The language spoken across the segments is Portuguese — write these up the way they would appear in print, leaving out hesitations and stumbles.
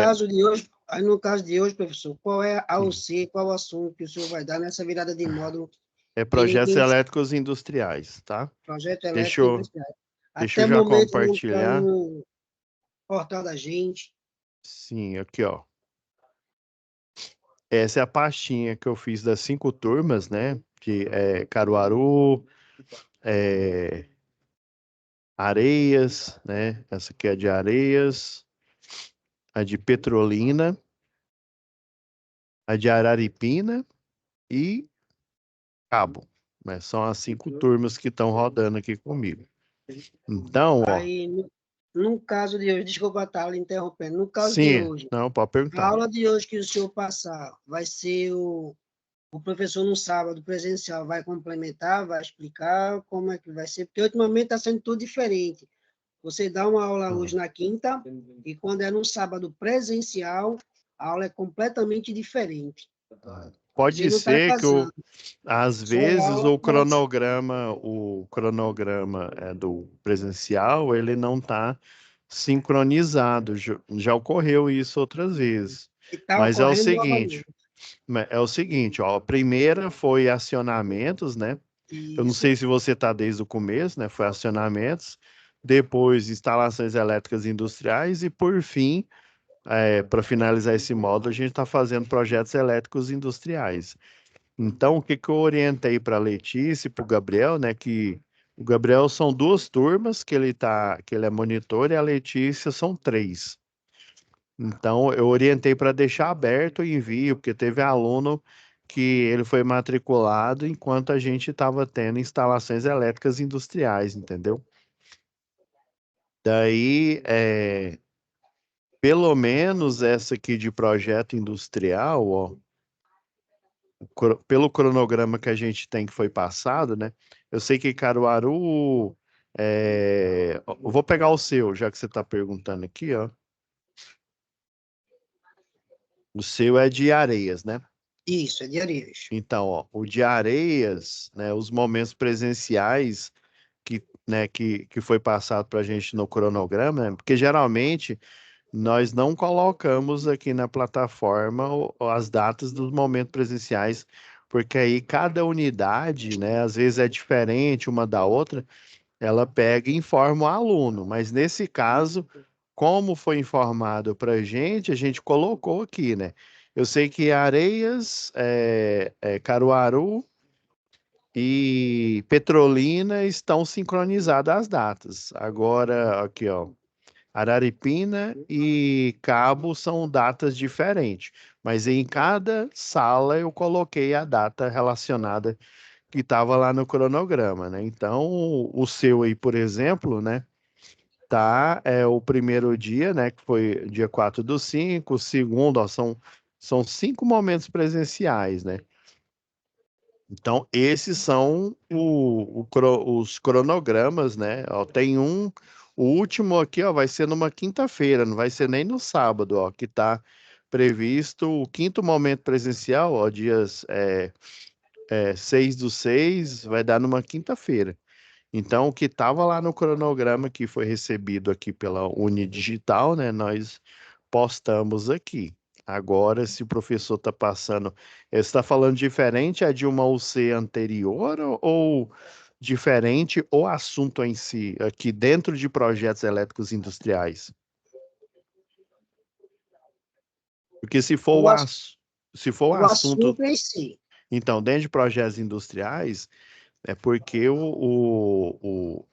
No caso de hoje, professor, qual é a AOC, qual o assunto que o senhor vai dar nessa virada de módulo É projetos elétricos industriais, tá? projeto Deixa elétrico eu, industrial? deixa eu Até o já momento não está compartilhar. no portal da gente. Sim, aqui, ó. Essa é a pastinha que eu fiz das 5 turmas, né? De Caruaru, é, Areias, né? Essa aqui é de Areias, a de Petrolina, a de Araripina e Cabo, né? São as 5 turmas que estão rodando aqui comigo. Então, ó, Aí, no caso de hoje, desculpa estar lhe interrompendo, no caso de sim, hoje, não, pode a perguntar. aula de hoje que o senhor passar vai ser o professor no sábado presencial vai complementar, vai explicar como é que vai ser, porque ultimamente está sendo tudo diferente. Você dá uma aula hoje na quinta e quando é no sábado presencial, a aula é completamente diferente. Você Pode não está ser que casando. às Sua vezes aula pode ser. o cronograma do presencial, ele não está sincronizado. Já ocorreu isso outras vezes. E está Mas ocorrendo novamente. é o seguinte, ó, a primeira foi acionamentos, né? Eu não Isso. sei se você está desde o começo, né? Foi acionamentos, depois instalações elétricas industriais e, por fim, para finalizar esse módulo, a gente está fazendo projetos elétricos industriais. Então, o que que eu orientei para a Letícia e para o Gabriel, né? Que o Gabriel são 2 turmas que ele é monitor e a Letícia são 3. Então, eu orientei para deixar aberto o envio, porque teve aluno que ele foi matriculado enquanto a gente estava tendo instalações elétricas industriais, entendeu? Daí, pelo menos essa aqui de projeto industrial, ó, pelo cronograma que a gente tem que foi passado, né? Eu sei que Caruaru, eu vou pegar o seu, já que você está perguntando aqui, ó. O seu é de Areias, né? Isso, é de Areias. Então, ó, o de Areias, né, os momentos presenciais que foi passado para a gente no cronograma, né, porque geralmente nós não colocamos aqui na plataforma as datas dos momentos presenciais, porque aí cada unidade, né, às vezes é diferente uma da outra, ela pega e informa o aluno, mas nesse caso, como foi informado para a gente colocou aqui, né? Eu sei que Areias, Caruaru e Petrolina estão sincronizadas as datas. Agora, aqui, ó, Araripina e Cabo são datas diferentes, mas em cada sala eu coloquei a data relacionada que estava lá no cronograma, né? Então, o seu aí, por exemplo, né? Tá, o primeiro dia, né? Que foi dia 4/5, o segundo, ó, são 5 momentos presenciais, né? Então, esses são os cronogramas, né? Ó, tem o último aqui, ó, vai ser numa quinta-feira, não vai ser nem no sábado, ó, que está previsto o quinto momento presencial, ó, dias 6/6, vai dar numa quinta-feira. Então, o que estava lá no cronograma que foi recebido aqui pela Unidigital, né, nós postamos aqui. Agora, se o professor está passando, ele está falando diferente a de uma UC anterior ou diferente o assunto em si, aqui dentro de projetos elétricos industriais? Porque O, ass- se for o o assunto, assunto em si. então, dentro de projetos industriais, é porque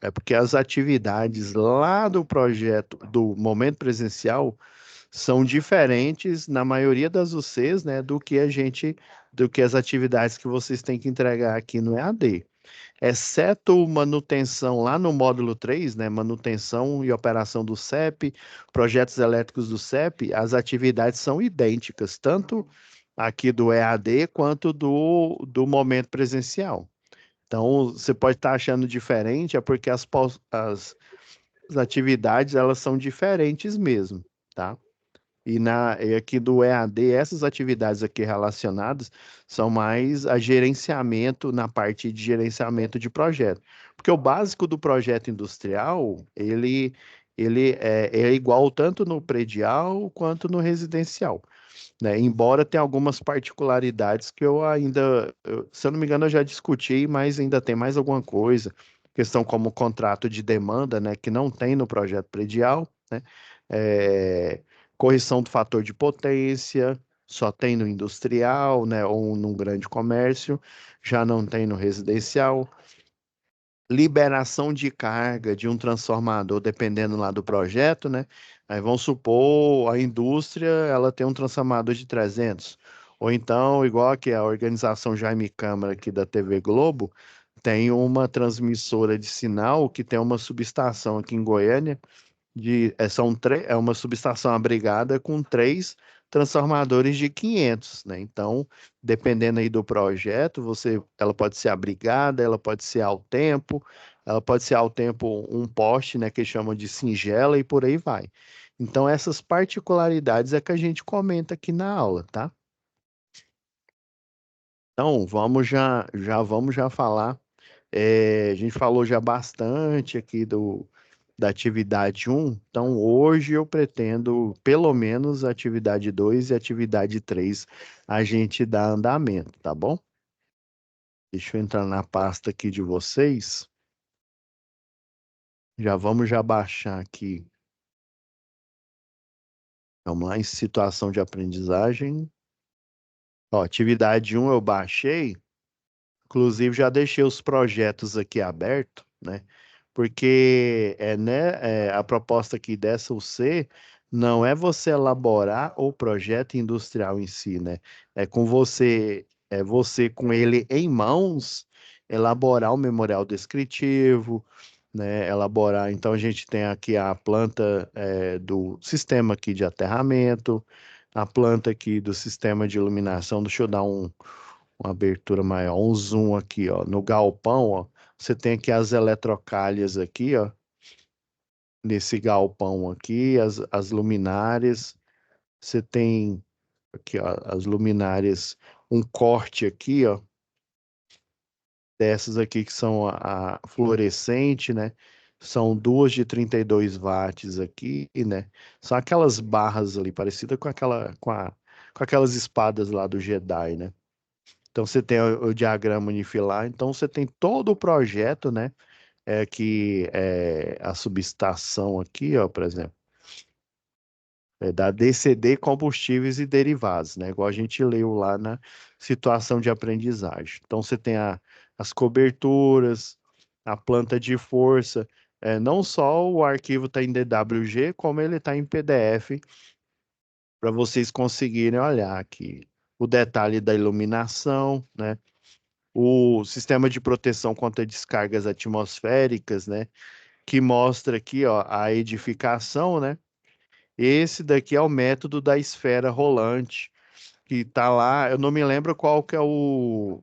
é porque as atividades lá do projeto, do momento presencial, são diferentes na maioria das UCs, né, do que as atividades que vocês têm que entregar aqui no EAD. Exceto manutenção lá no módulo 3, né, manutenção e operação do CEP, projetos elétricos do CEP, as atividades são idênticas, tanto aqui do EAD quanto do momento presencial. Então, você pode estar achando diferente, é porque as atividades elas são diferentes mesmo, tá? E aqui do EAD, essas atividades aqui relacionadas são mais a gerenciamento na parte de gerenciamento de projeto. Porque o básico do projeto industrial, ele é igual tanto no predial quanto no residencial, né? Embora tenha algumas particularidades que eu ainda, se eu não me engano, eu já discuti, mas ainda tem mais alguma coisa, questão como contrato de demanda, né, que não tem no projeto predial, né? É, correção do fator de potência, só tem no industrial, né, ou num grande comércio, já não tem no residencial. Liberação de carga de um transformador, dependendo lá do projeto, né? Aí vamos supor, a indústria, ela tem um transformador de 300. Ou então, igual que a organização Jaime Câmara aqui da TV Globo, tem uma transmissora de sinal que tem uma subestação aqui em Goiânia, é uma subestação abrigada com três transformadores de 500, né? Então, dependendo aí do projeto, ela pode ser abrigada, ela pode ser ao tempo, ela pode ser ao tempo um poste, né, que chamam de singela e por aí vai. Então, essas particularidades é que a gente comenta aqui na aula, tá? Então, vamos já falar. A gente falou já bastante aqui da atividade um. Então hoje eu pretendo, pelo menos, a atividade 2 e a atividade 3 a gente dar andamento, tá bom? Deixa eu entrar na pasta aqui de vocês. Já vamos já baixar aqui. Vamos lá, em situação de aprendizagem. Ó, atividade um eu baixei. Inclusive, já deixei os projetos aqui abertos, né? Porque a proposta aqui dessa UC não é você elaborar o projeto industrial em si, né? É você com ele em mãos, elaborar o memorial descritivo, né? Elaborar. Então, a gente tem aqui a planta do sistema aqui de aterramento, a planta aqui do sistema de iluminação. Deixa eu dar uma abertura maior, um zoom aqui, ó, no galpão, ó, você tem aqui as eletrocalhas aqui, ó, nesse galpão aqui, as luminárias, você tem aqui, ó, as luminárias, um corte aqui, ó, dessas aqui que são a fluorescente, né? São duas de 32 watts aqui, né? São aquelas barras ali, parecida com com aquelas espadas lá do Jedi, né? Então você tem o diagrama unifilar, então você tem todo o projeto, né? Que é a subestação aqui, ó, por exemplo, da DCD Combustíveis e Derivados, né? Igual a gente leu lá na situação de aprendizagem. Então você tem as coberturas, a planta de força, não só o arquivo está em DWG, como ele está em PDF, para vocês conseguirem olhar aqui o detalhe da iluminação, né? O sistema de proteção contra descargas atmosféricas, né? Que mostra aqui, ó, a edificação, né? Esse daqui é o método da esfera rolante, que tá lá, eu não me lembro qual que é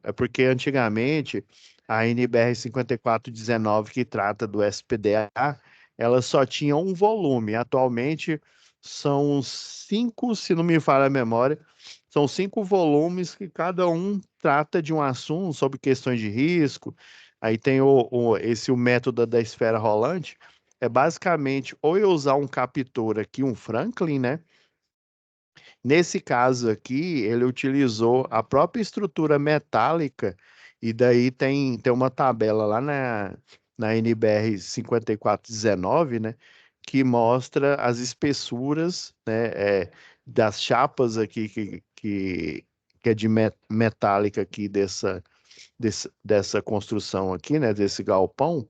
é porque antigamente a NBR 5419 que trata do SPDA, ela só tinha um volume. Atualmente são cinco, se não me falha a memória, são cinco volumes que cada um trata de um assunto sobre questões de risco. Aí tem o método da esfera rolante, é basicamente ou eu usar um captor aqui, um Franklin, né? Nesse caso aqui, ele utilizou a própria estrutura metálica, e daí tem uma tabela lá na NBR 5419, né, que mostra as espessuras, né, das chapas aqui, que é de metálica aqui dessa construção aqui, né, desse galpão,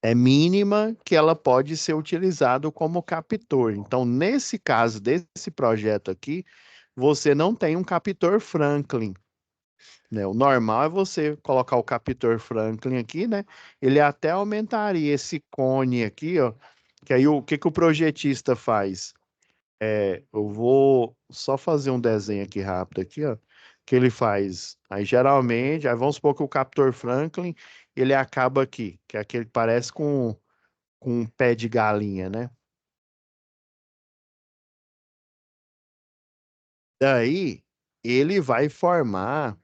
é mínima que ela pode ser utilizado como captor. Então, nesse caso desse projeto aqui, você não tem um captor Franklin, né? O normal é você colocar o captor Franklin aqui, né? Ele até aumentaria esse cone aqui, ó. Que aí o que que o projetista faz? Eu vou só fazer um desenho aqui rápido aqui, ó. Que ele faz. Aí geralmente, aí vamos supor que o captor Franklin, ele acaba aqui, que é aquele que parece com um pé de galinha, né? Daí ele vai formar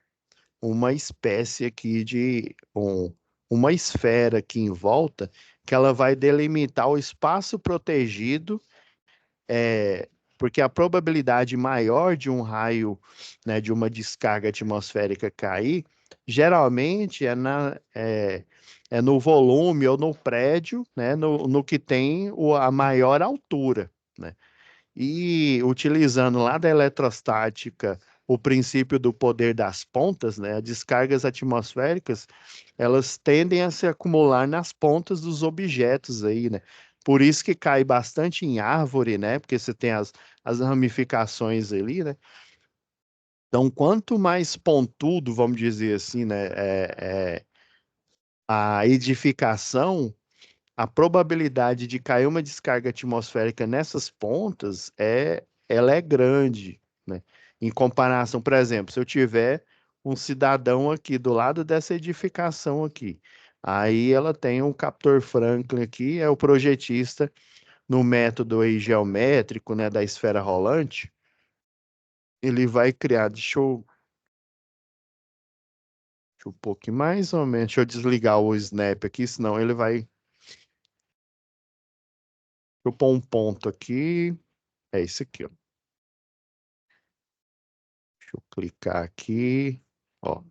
uma espécie aqui de uma esfera aqui em volta que ela vai delimitar o espaço protegido, é, porque a probabilidade maior de um raio, né, de uma descarga atmosférica cair, geralmente é no volume ou no prédio, né, no que tem a maior altura, né? E utilizando lá da eletrostática o princípio do poder das pontas, né, as descargas atmosféricas, elas tendem a se acumular nas pontas dos objetos aí, né? Por isso que cai bastante em árvore, né? Porque você tem as ramificações ali, né? Então, quanto mais pontudo, vamos dizer assim, né, a edificação, a probabilidade de cair uma descarga atmosférica nessas pontas ela é grande, né? Em comparação, por exemplo, se eu tiver um cidadão aqui do lado dessa edificação aqui, aí ela tem um captor Franklin aqui, é o projetista no método aí geométrico, né, da esfera rolante, ele vai criar, deixa eu pôr aqui mais ou menos, deixa eu desligar o snap aqui, senão ele vai, deixa eu pôr um ponto aqui, é isso aqui, ó. Deixa eu clicar aqui. Ó,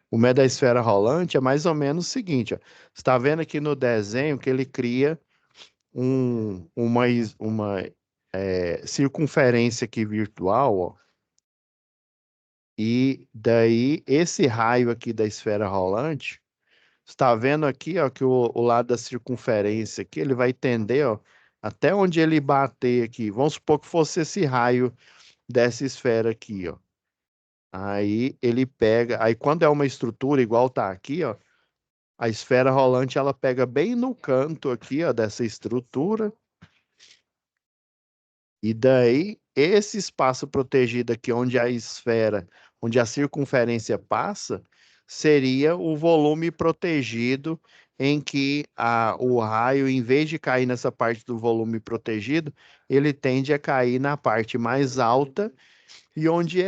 o meta-esfera rolante é mais ou menos o seguinte, ó. Você está vendo aqui no desenho que ele cria uma circunferência aqui virtual, ó. E daí esse raio aqui da esfera rolante, está vendo aqui, ó, que o lado da circunferência aqui, ele vai tender, ó, até onde ele bater aqui. Vamos supor que fosse esse raio dessa esfera aqui, ó. Aí ele pega, aí quando é uma estrutura igual tá aqui, ó, a esfera rolante ela pega bem no canto aqui, ó, dessa estrutura. E daí esse espaço protegido aqui onde a esfera, onde a circunferência passa, seria o volume protegido em que o raio, em vez de cair nessa parte do volume protegido, ele tende a cair na parte mais alta e onde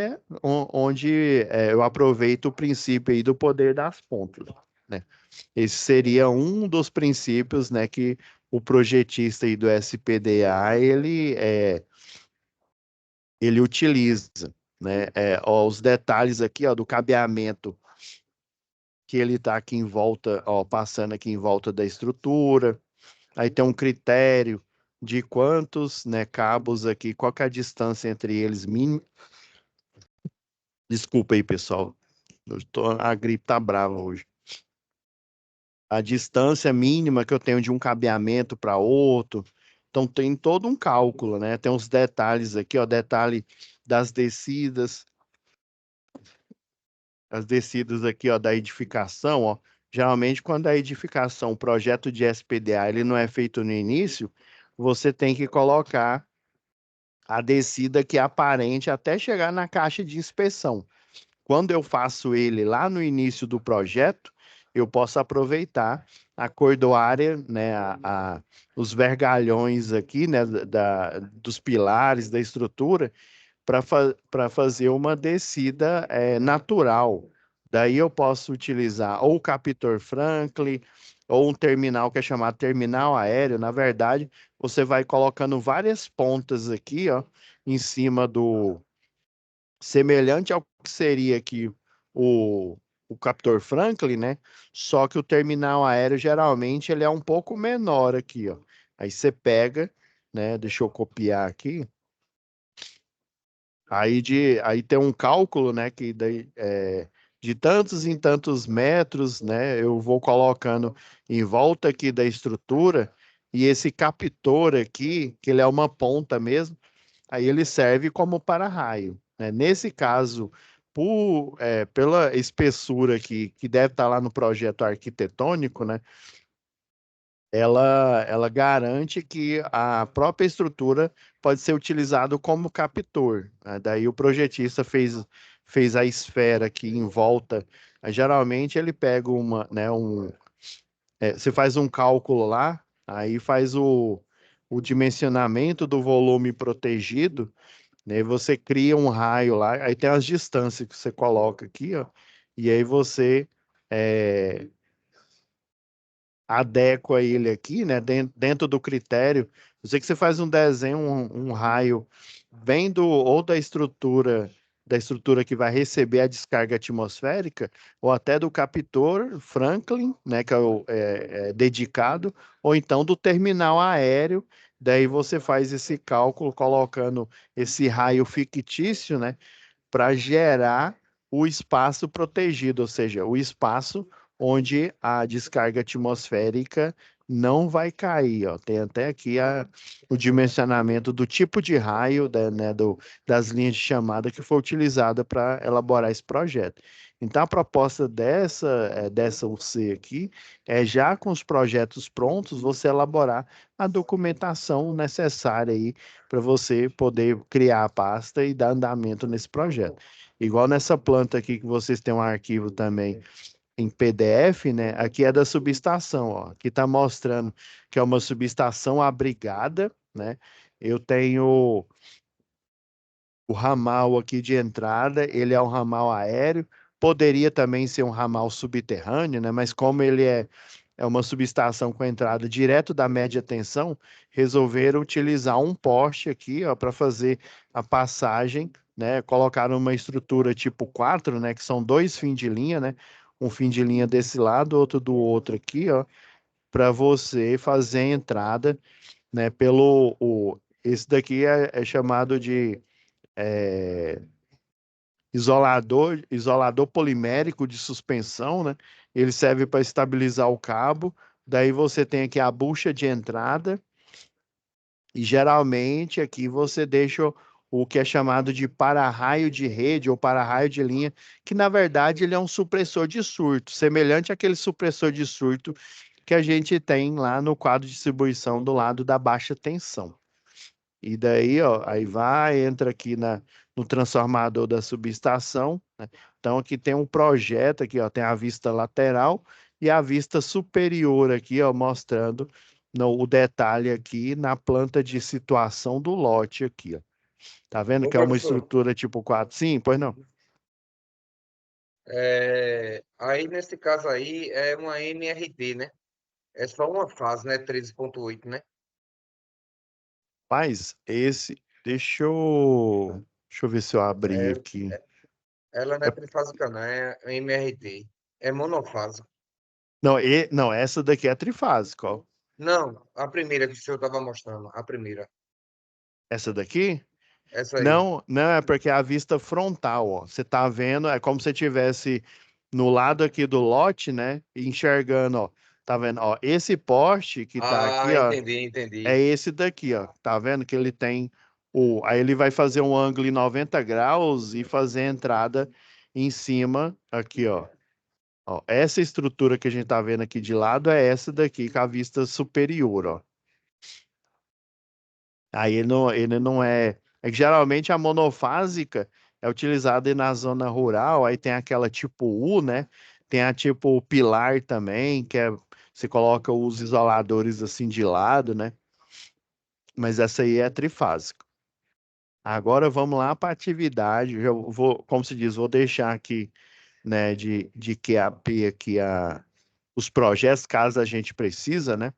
eu aproveito o princípio aí do poder das pontas, né? Esse seria um dos princípios, né, que o projetista aí do SPDA ele utiliza, né? Ó, os detalhes aqui, ó, do cabeamento que ele está aqui em volta, ó, passando aqui em volta da estrutura. Aí tem um critério de quantos, né, cabos aqui, qual que é a distância entre eles mínima. Desculpa aí, pessoal. A gripe tá brava hoje. A distância mínima que eu tenho de um cabeamento para outro. Então tem todo um cálculo, né? Tem uns detalhes aqui, ó, detalhe das descidas, as descidas aqui, ó, da edificação, ó. Geralmente quando a edificação, o projeto de SPDA, ele não é feito no início, você tem que colocar a descida que é aparente até chegar na caixa de inspeção. Quando eu faço ele lá no início do projeto, eu posso aproveitar a cordoária, né, os vergalhões aqui, né, dos pilares da estrutura, para fazer uma descida natural. Daí eu posso utilizar ou o captor Franklin, ou um terminal que é chamado terminal aéreo. Na verdade, você vai colocando várias pontas aqui, ó, em cima semelhante ao que seria aqui o captor Franklin, né? Só que o terminal aéreo geralmente ele é um pouco menor aqui, ó. Aí você pega, né? Deixa eu copiar aqui. Aí tem um cálculo, né? Que daí de tantos em tantos metros, né? Eu vou colocando em volta aqui da estrutura e esse captor aqui, que ele é uma ponta mesmo. Aí ele serve como para-raio, né? Nesse caso, pela espessura que deve estar lá no projeto arquitetônico, né? Ela garante que a própria estrutura pode ser utilizada como captor, né? Daí o projetista fez a esfera aqui em volta. Geralmente ele pega você faz um cálculo lá, aí faz o dimensionamento do volume protegido, né? Você cria um raio lá, aí tem as distâncias que você coloca aqui, ó, e aí você é, adequa ele aqui, né, dentro do critério. Eu sei que você faz um desenho, um raio, vendo ou da estrutura que vai receber a descarga atmosférica, ou até do captor Franklin, né, que é o dedicado, ou então do terminal aéreo. Daí você faz esse cálculo colocando esse raio fictício, né, para gerar o espaço protegido, ou seja, o espaço onde a descarga atmosférica não vai cair. Ó. Tem até aqui o dimensionamento do tipo de raio, né, das linhas de chamada que foi utilizada para elaborar esse projeto. Então, a proposta dessa UC aqui é já com os projetos prontos, você elaborar a documentação necessária aí para você poder criar a pasta e dar andamento nesse projeto. Igual nessa planta aqui que vocês têm um arquivo também em PDF, né? Aqui é da subestação, ó. Aqui está mostrando que é uma subestação abrigada, né? Eu tenho o ramal aqui de entrada, ele é um ramal aéreo, poderia também ser um ramal subterrâneo, né? Mas como ele é uma subestação com entrada direto da média tensão, resolveram utilizar um poste aqui, ó, para fazer a passagem, né? Colocaram uma estrutura tipo 4, né? Que são dois fins de linha, né? Um fim de linha desse lado, outro do outro aqui, ó, para você fazer a entrada, né? Esse daqui é chamado de é, isolador polimérico de suspensão, né? Ele serve para estabilizar o cabo. Daí você tem aqui a bucha de entrada e geralmente aqui você deixa o que é chamado de para-raio de rede ou para-raio de linha, que na verdade ele é um supressor de surto, semelhante àquele supressor de surto que a gente tem lá no quadro de distribuição do lado da baixa tensão. E daí, ó, aí vai, entra aqui no transformador da subestação, né? Então aqui tem um projeto aqui, ó, tem a vista lateral e a vista superior aqui, ó, mostrando o detalhe aqui na planta de situação do lote aqui, ó. Tá vendo Ô, que é uma professor, estrutura tipo 4? Sim, pois não. aí nesse caso aí é uma MRT, né? É só uma fase, né? 13,8, né? Mas deixa eu ver se eu abri É, aqui. ela não é É- trifásica, não, é MRT. É monofásica. não, essa daqui é trifásica, ó. Não, a primeira que o senhor estava mostrando, a primeira. Essa daqui? Essa aí. Não, não, é porque é a vista frontal, ó. Você tá vendo, é como se você tivesse no lado aqui do lote, né? E enxergando, ó. Tá vendo? Ó, esse poste que tá aqui, Ah, ó, entendi, é entendi. esse daqui, ó. Tá vendo que ele tem aí ele vai fazer um ângulo em 90 graus e fazer a entrada em cima aqui, ó. Ó, essa estrutura que a gente tá vendo aqui de lado é essa daqui com a vista superior, ó. Aí ele não é. É que geralmente a monofásica é utilizada na zona rural, aí tem aquela tipo U, né? Tem a tipo pilar também, você coloca os isoladores assim de lado, né? Mas essa aí é trifásica. Agora vamos lá para a atividade. Eu vou, como se diz, vou deixar aqui, né, de QAP aqui os projetos, caso a gente precisa, né?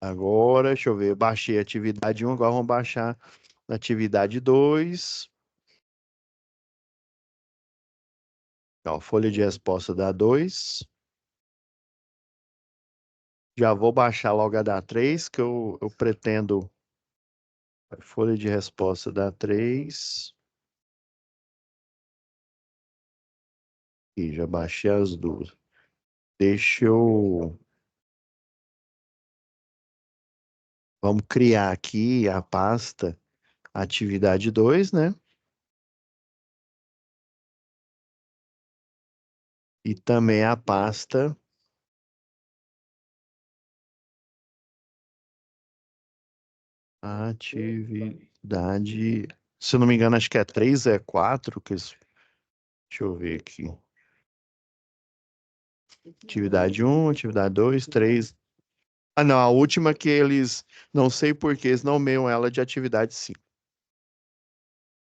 Agora, deixa eu ver, eu baixei a atividade 1, agora vamos baixar a atividade 2. Ó, folha de resposta dá 2. Já vou baixar logo a da 3, que eu pretendo. Folha de resposta dá 3. E já baixei as duas. Deixa eu. Vamos criar aqui a pasta atividade 2, né? E também a pasta atividade. Se eu não me engano, acho que é 3, é 4. Deixa eu ver aqui. Atividade 1, atividade 2, 3. Ah, não, a última que eles, não sei por que eles nomeiam ela de atividade 5.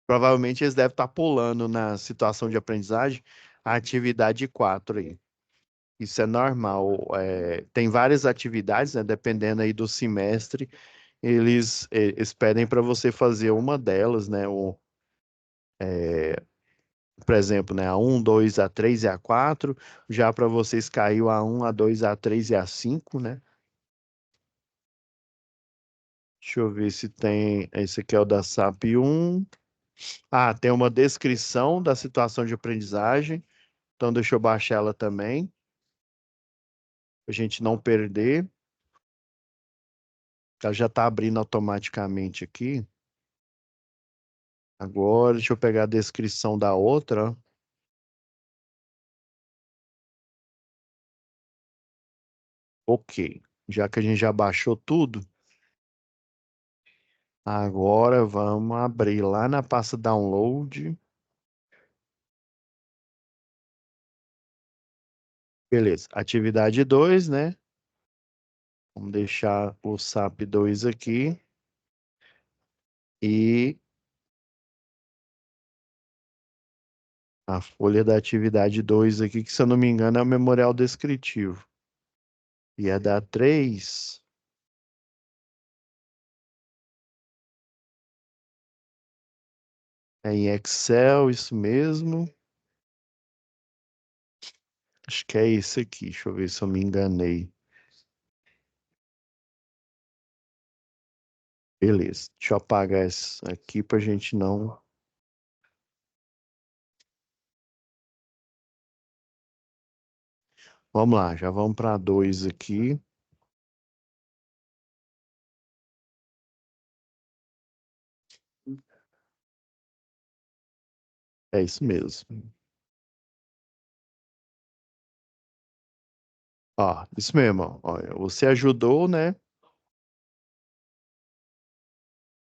Provavelmente eles devem estar pulando na situação de aprendizagem a atividade 4 aí. Isso é normal. Tem várias atividades, né? Dependendo aí do semestre, eles pedem para você fazer uma delas, né? Por exemplo, né? A 1, 2, a 3 e a 4. Já para vocês caiu a 1, a 2, a 3 e a 5, né? Deixa eu ver se tem. Esse aqui é o da SAP 1. Ah, tem uma descrição da situação de aprendizagem. Então, deixa eu baixar ela também, para a gente não perder. Ela já está abrindo automaticamente aqui. Agora, deixa eu pegar a descrição da outra. Ok. Já que a gente já baixou tudo, agora vamos abrir lá na pasta download. Beleza. Atividade 2, né? Vamos deixar o SAP 2 aqui. E a folha da atividade 2 aqui, que se eu não me engano é o memorial descritivo. E a da 3 é em Excel, isso mesmo. Acho que é esse aqui. Deixa eu ver se eu me enganei. Beleza. Deixa eu apagar essa aqui para a gente não. Vamos lá, já vamos para 2 aqui. É isso mesmo. Ó, isso mesmo. Ó. Olha, você ajudou, né?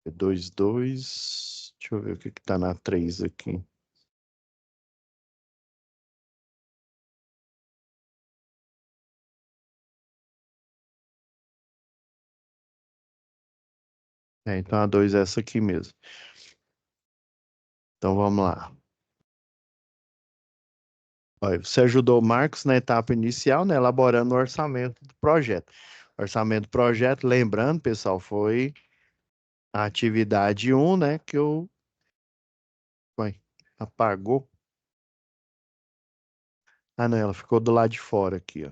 2, 2. Deixa eu ver o que que tá na 3 aqui. Então a 2 é essa aqui mesmo. Então vamos lá. Olha, você ajudou o Marcos na etapa inicial, né? Elaborando o orçamento do projeto. Orçamento do projeto, lembrando, pessoal, foi a atividade 1, né? Que eu. Ué, apagou. Ah, não, ela ficou do lado de fora aqui, ó.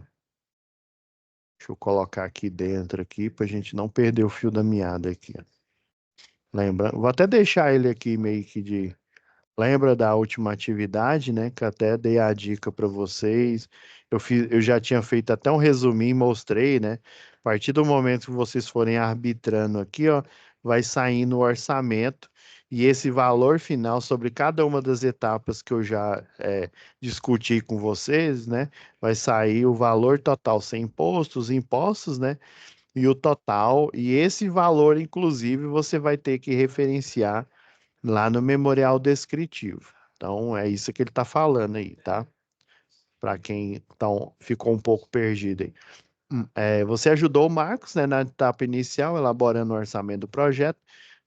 Deixa eu colocar aqui dentro aqui para a gente não perder o fio da meada aqui, ó. Lembra? Vou até deixar ele aqui meio que de. Lembra da última atividade, né? Que até dei a dica para vocês. Eu já tinha feito até um resuminho, e mostrei, né? A partir do momento que vocês forem arbitrando aqui, ó, vai saindo o orçamento e esse valor final sobre cada uma das etapas que eu já discuti com vocês, né? Vai sair o valor total sem impostos, impostos, né? E o total, e esse valor, inclusive, você vai ter que referenciar lá no memorial descritivo. Então, é isso que ele está falando aí, tá? Para quem então, ficou um pouco perdido aí. Você ajudou o Marcos, né, na etapa inicial, elaborando o orçamento do projeto,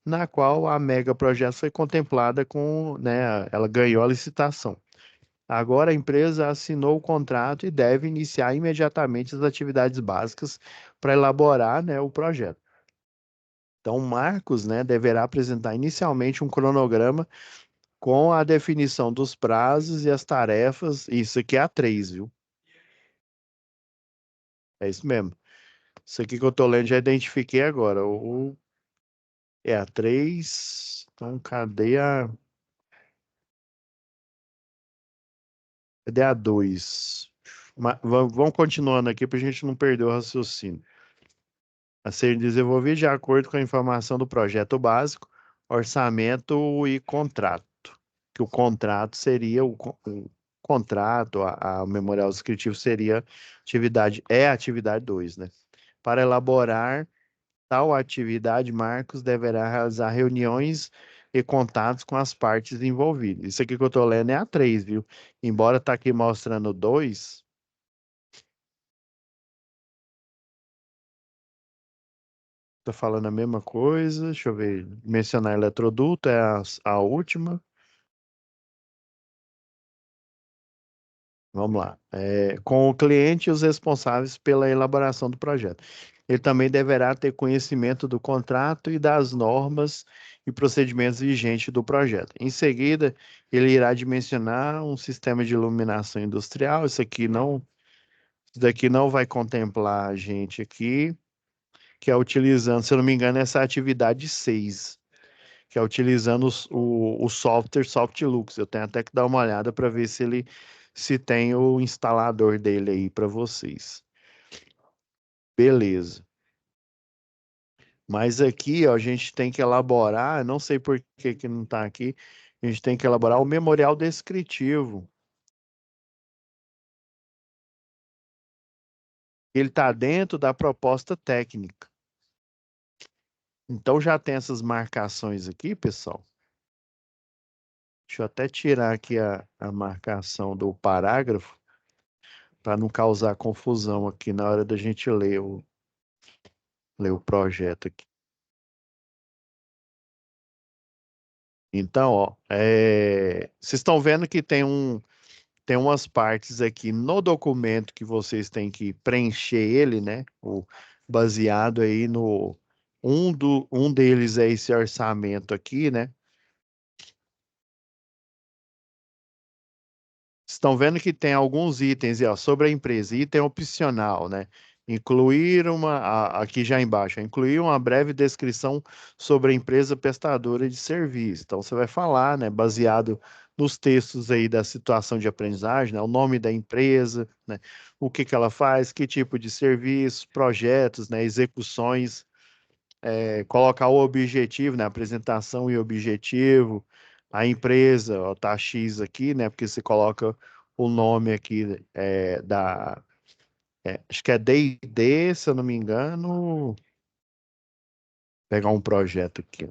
na qual a mega projeto foi contemplada com, né, ela ganhou a licitação. Agora a empresa assinou o contrato e deve iniciar imediatamente as atividades básicas para elaborar, né, o projeto. Então, o Marcos, né, deverá apresentar inicialmente um cronograma com a definição dos prazos e as tarefas. Isso aqui é a 3, viu? É isso mesmo. Isso aqui que eu tô lendo já identifiquei agora. É a 3. Então, cadê a 2? Vamos continuando aqui para a gente não perder o raciocínio. A ser desenvolvido de acordo com a informação do projeto básico, orçamento e contrato. Que o contrato seria o contrato, o memorial descritivo seria a atividade 2, né? Para elaborar tal atividade, Marcos deverá realizar reuniões e contatos com as partes envolvidas. Isso aqui que eu estou lendo é a 3, viu? Embora tá aqui mostrando 2, tá falando a mesma coisa. Deixa eu ver. Mencionar eletroduto é a última. Vamos lá. Com o cliente e os responsáveis pela elaboração do projeto. Ele também deverá ter conhecimento do contrato e das normas e procedimentos vigentes do projeto. Em seguida, ele irá dimensionar um sistema de iluminação industrial. Isso daqui não vai contemplar a gente aqui, que é utilizando, se eu não me engano, essa atividade 6, que é utilizando o software Softlux. Eu tenho até que dar uma olhada para ver se tem o instalador dele aí para vocês. Beleza. Mas aqui, ó, a gente tem que elaborar, não sei por que que não está aqui, a gente tem que elaborar o memorial descritivo. Ele está dentro da proposta técnica. Então já tem essas marcações aqui, pessoal. Deixa eu até tirar aqui a marcação do parágrafo para não causar confusão aqui na hora da gente ler o projeto aqui. Então, ó, vocês estão vendo que tem umas partes aqui no documento que vocês têm que preencher ele, né? Baseado aí no um deles é esse orçamento aqui, né? Estão vendo que tem alguns itens ó, sobre a empresa, item opcional, né? Incluir aqui já embaixo, incluir uma breve descrição sobre a empresa prestadora de serviço. Então, você vai falar, né, baseado nos textos aí da situação de aprendizagem, né, o nome da empresa, né, o que que ela faz, que tipo de serviço, projetos, né, execuções, colocar o objetivo, né, apresentação e objetivo, a empresa, ó, tá X aqui, né, porque você coloca o nome aqui acho que é D&D, se eu não me engano, pegar um projeto aqui.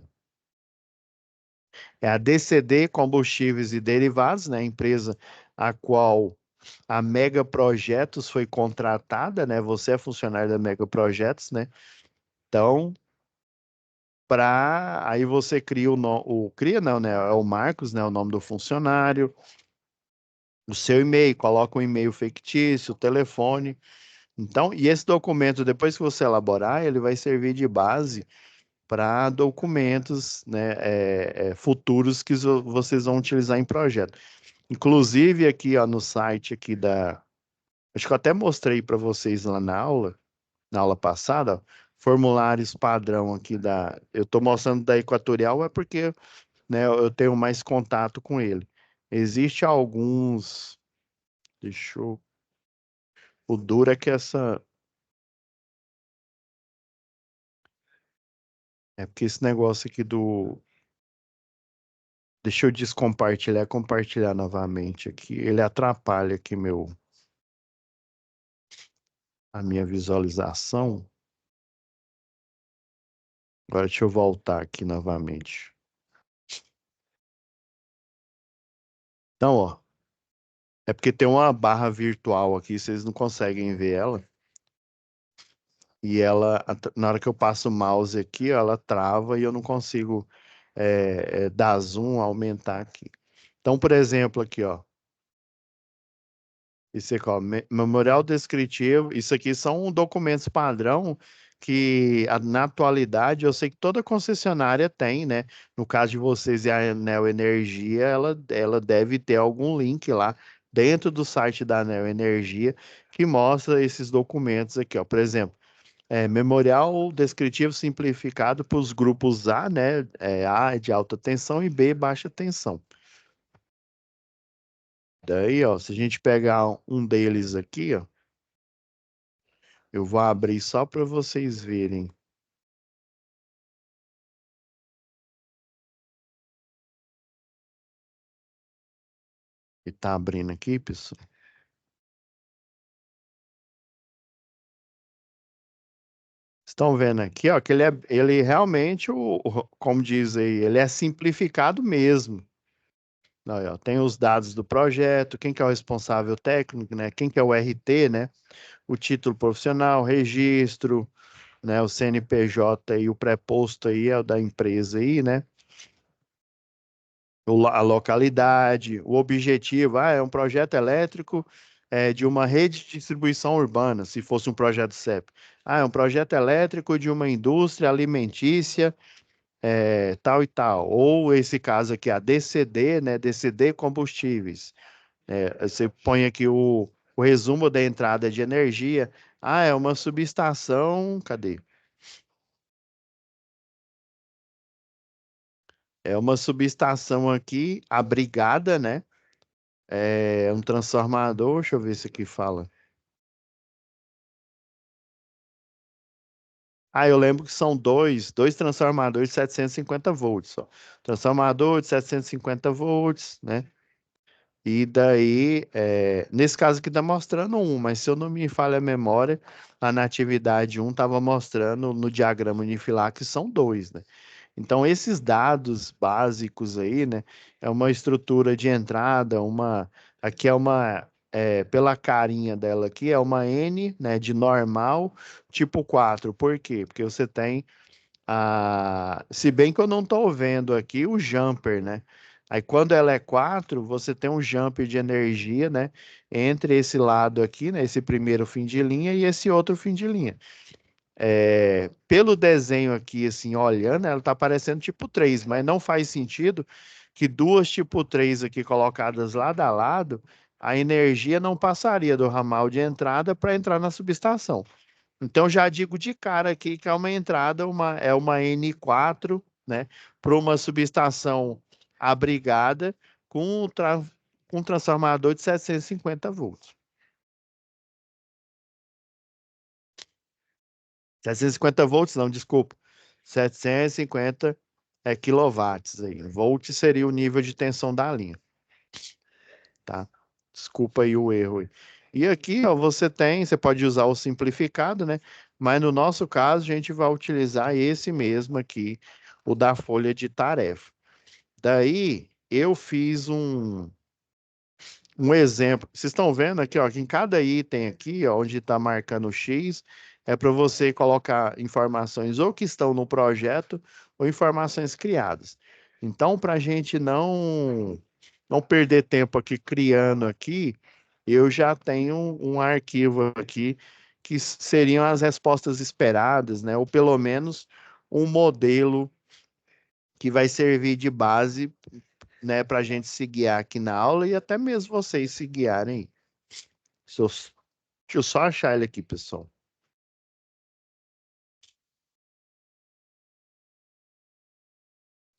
É a DCD Combustíveis e Derivados, né, a empresa a qual a Mega Projetos foi contratada, né, você é funcionário da Mega Projetos, né, então aí você cria cria não, né? É o Marcos, né? O nome do funcionário, o seu e-mail, coloca um e-mail fictício, o telefone. Então, e esse documento, depois que você elaborar, ele vai servir de base para documentos, né, futuros que vocês vão utilizar em projeto. Inclusive aqui, ó, no site aqui acho que eu até mostrei para vocês lá na aula passada, ó, formulários padrão aqui eu estou mostrando da Equatorial, é porque, né, eu tenho mais contato com ele. Existe alguns, deixa eu, o duro é que porque esse negócio aqui deixa eu descompartilhar, compartilhar novamente aqui, ele atrapalha aqui a minha visualização. Agora deixa eu voltar aqui novamente. Então, ó, é porque tem uma barra virtual aqui, vocês não conseguem ver ela. E ela, na hora que eu passo o mouse aqui, ó, ela trava e eu não consigo dar zoom, aumentar aqui. Então, por exemplo, aqui, ó, esse aqui, ó, memorial descritivo, isso aqui são documentos padrão que na atualidade eu sei que toda concessionária tem, né? No caso de vocês e a Neo Energia, ela deve ter algum link lá dentro do site da Neo Energia que mostra esses documentos aqui, ó. Por exemplo, memorial descritivo simplificado para os grupos A, né? A é de alta tensão e B baixa tensão. Daí, ó, se a gente pegar um deles aqui, ó, eu vou abrir só para vocês verem. E tá abrindo aqui, pessoal. Estão vendo aqui, ó, que ele realmente, como diz aí, ele é simplificado mesmo. Aí, ó, tem os dados do projeto, quem que é o responsável técnico, né? Quem que é o RT, né? O título profissional, registro, né? O CNPJ e o preposto aí é o da empresa aí, né? A localidade, o objetivo, é um projeto elétrico de uma rede de distribuição urbana, se fosse um projeto CEP. Ah, é um projeto elétrico de uma indústria alimentícia, tal e tal. Ou esse caso aqui, a DCD, né? DCD Combustíveis. Você põe aqui o resumo da entrada de energia. Ah, é uma subestação. Cadê? É uma subestação aqui, abrigada, né? É um transformador. Deixa eu ver se aqui fala. Ah, eu lembro que são dois transformadores de 750 volts, só. Transformador de 750 volts, né? E daí, nesse caso aqui está mostrando um, mas se eu não me falha a memória, a natividade um estava mostrando no diagrama unifilar que são dois, né? Então, esses dados básicos aí, né? É uma estrutura de entrada, aqui é pela carinha dela aqui, é uma N, né? De normal, tipo 4. Por quê? Porque você tem se bem que eu não estou vendo aqui o jumper, né? Aí quando ela é 4, você tem um jumper de energia, né? Entre esse lado aqui, né? Esse primeiro fim de linha e esse outro fim de linha. Pelo desenho aqui, assim, olhando, ela tá parecendo tipo 3, mas não faz sentido que duas tipo 3 aqui colocadas lado a lado, a energia não passaria do ramal de entrada para entrar na subestação. Então, já digo de cara aqui que é uma entrada, é uma N4, né, para uma subestação abrigada com um transformador de 750 volts. 750 volts, não, desculpa. 750 quilowatts aí. Volt seria o nível de tensão da linha, tá? Desculpa aí o erro aí. E aqui, ó, você pode usar o simplificado, né? Mas no nosso caso, a gente vai utilizar esse mesmo aqui, o da folha de tarefa. Daí, eu fiz um exemplo. Vocês estão vendo aqui, ó, que em cada item aqui, ó, onde está marcando o X, é para você colocar informações ou que estão no projeto ou informações criadas. Então, para a gente não perder tempo aqui criando aqui, eu já tenho um arquivo aqui que seriam as respostas esperadas, né? Ou pelo menos um modelo que vai servir de base, né, para a gente se guiar aqui na aula e até mesmo vocês se guiarem. Deixa eu só achar ele aqui, pessoal.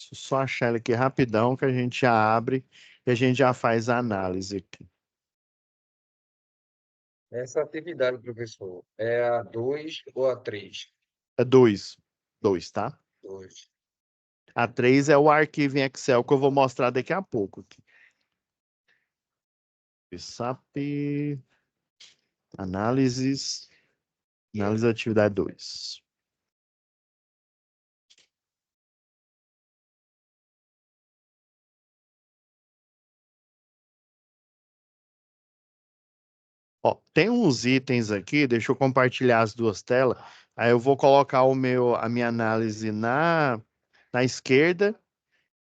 Deixa eu só achar ele aqui rapidão que a gente já abre e a gente já faz a análise aqui. Essa atividade, professor, é a 2 ou a 3? É dois, tá? 2. A 3 é o arquivo em Excel que eu vou mostrar daqui a pouco aqui. SAP, análise da atividade 2. Ó, tem uns itens aqui, deixa eu compartilhar as duas telas. Aí eu vou colocar a minha análise na esquerda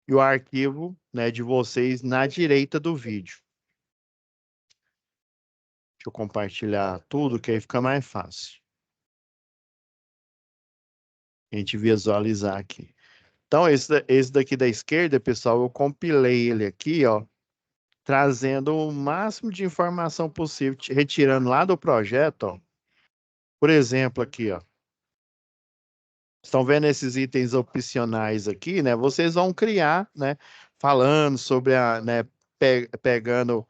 e o arquivo, né, de vocês na direita do vídeo. Deixa eu compartilhar tudo, que aí fica mais fácil a gente visualizar aqui. Então, esse daqui da esquerda, pessoal, eu compilei ele aqui, ó, trazendo o máximo de informação possível, retirando lá do projeto, ó. Por exemplo, aqui, ó. Estão vendo esses itens opcionais aqui, né? Vocês vão criar, né? Falando sobre né? Pegando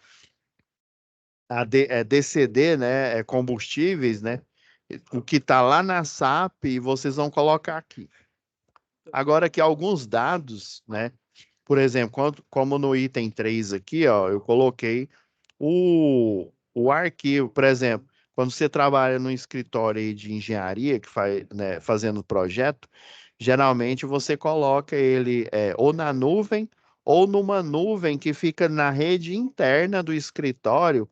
DCD, né? Combustíveis, né? O que está lá na SAP e vocês vão colocar aqui. Agora aqui alguns dados, né? Por exemplo, como no item 3 aqui, ó, eu coloquei o arquivo, por exemplo, quando você trabalha no escritório aí de engenharia, que faz, né, fazendo projeto, geralmente você coloca ele ou na nuvem ou numa nuvem que fica na rede interna do escritório,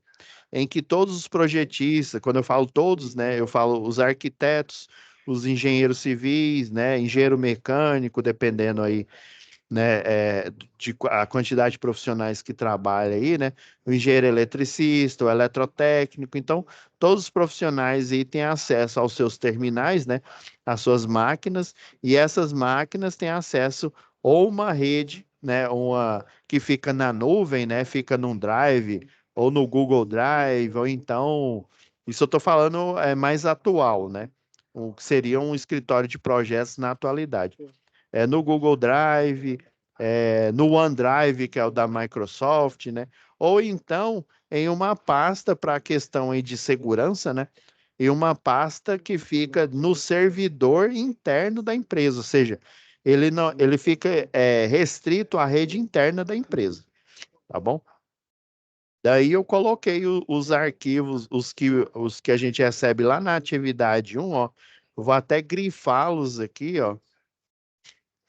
em que todos os projetistas, quando eu falo todos, né, eu falo os arquitetos, os engenheiros civis, né, engenheiro mecânico, dependendo aí né, a quantidade de profissionais que trabalham aí, né, o engenheiro eletricista, o eletrotécnico, então todos os profissionais aí têm acesso aos seus terminais, né, às suas máquinas, e essas máquinas têm acesso ou uma rede, né, uma que fica na nuvem, né, fica num drive, ou no Google Drive, ou então, isso eu estou falando mais atual, né, o que seria um escritório de projetos na atualidade no Google Drive, no OneDrive, que é o da Microsoft, né? Ou então em uma pasta para a questão aí de segurança, né? E uma pasta que fica no servidor interno da empresa, ou seja, ele não, ele fica restrito à rede interna da empresa, tá bom? Daí eu coloquei os arquivos, os que a gente recebe lá na atividade 1, ó. Eu vou até grifá-los aqui, ó.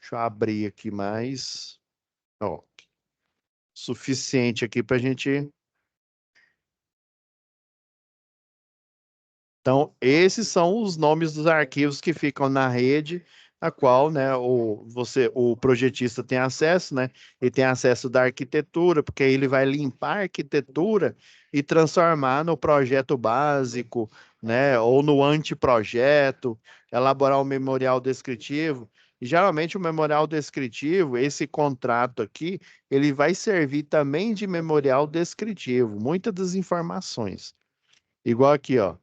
Deixa eu abrir aqui mais. Ó, suficiente aqui para a gente. Então, esses são os nomes dos arquivos que ficam na rede, a qual, né, o projetista tem acesso, né? Ele tem acesso da arquitetura, porque aí ele vai limpar a arquitetura e transformar no projeto básico, né, ou no anteprojeto, elaborar um memorial descritivo. E geralmente o memorial descritivo, esse contrato aqui, ele vai servir também de memorial descritivo, muitas das informações. Igual aqui, ó.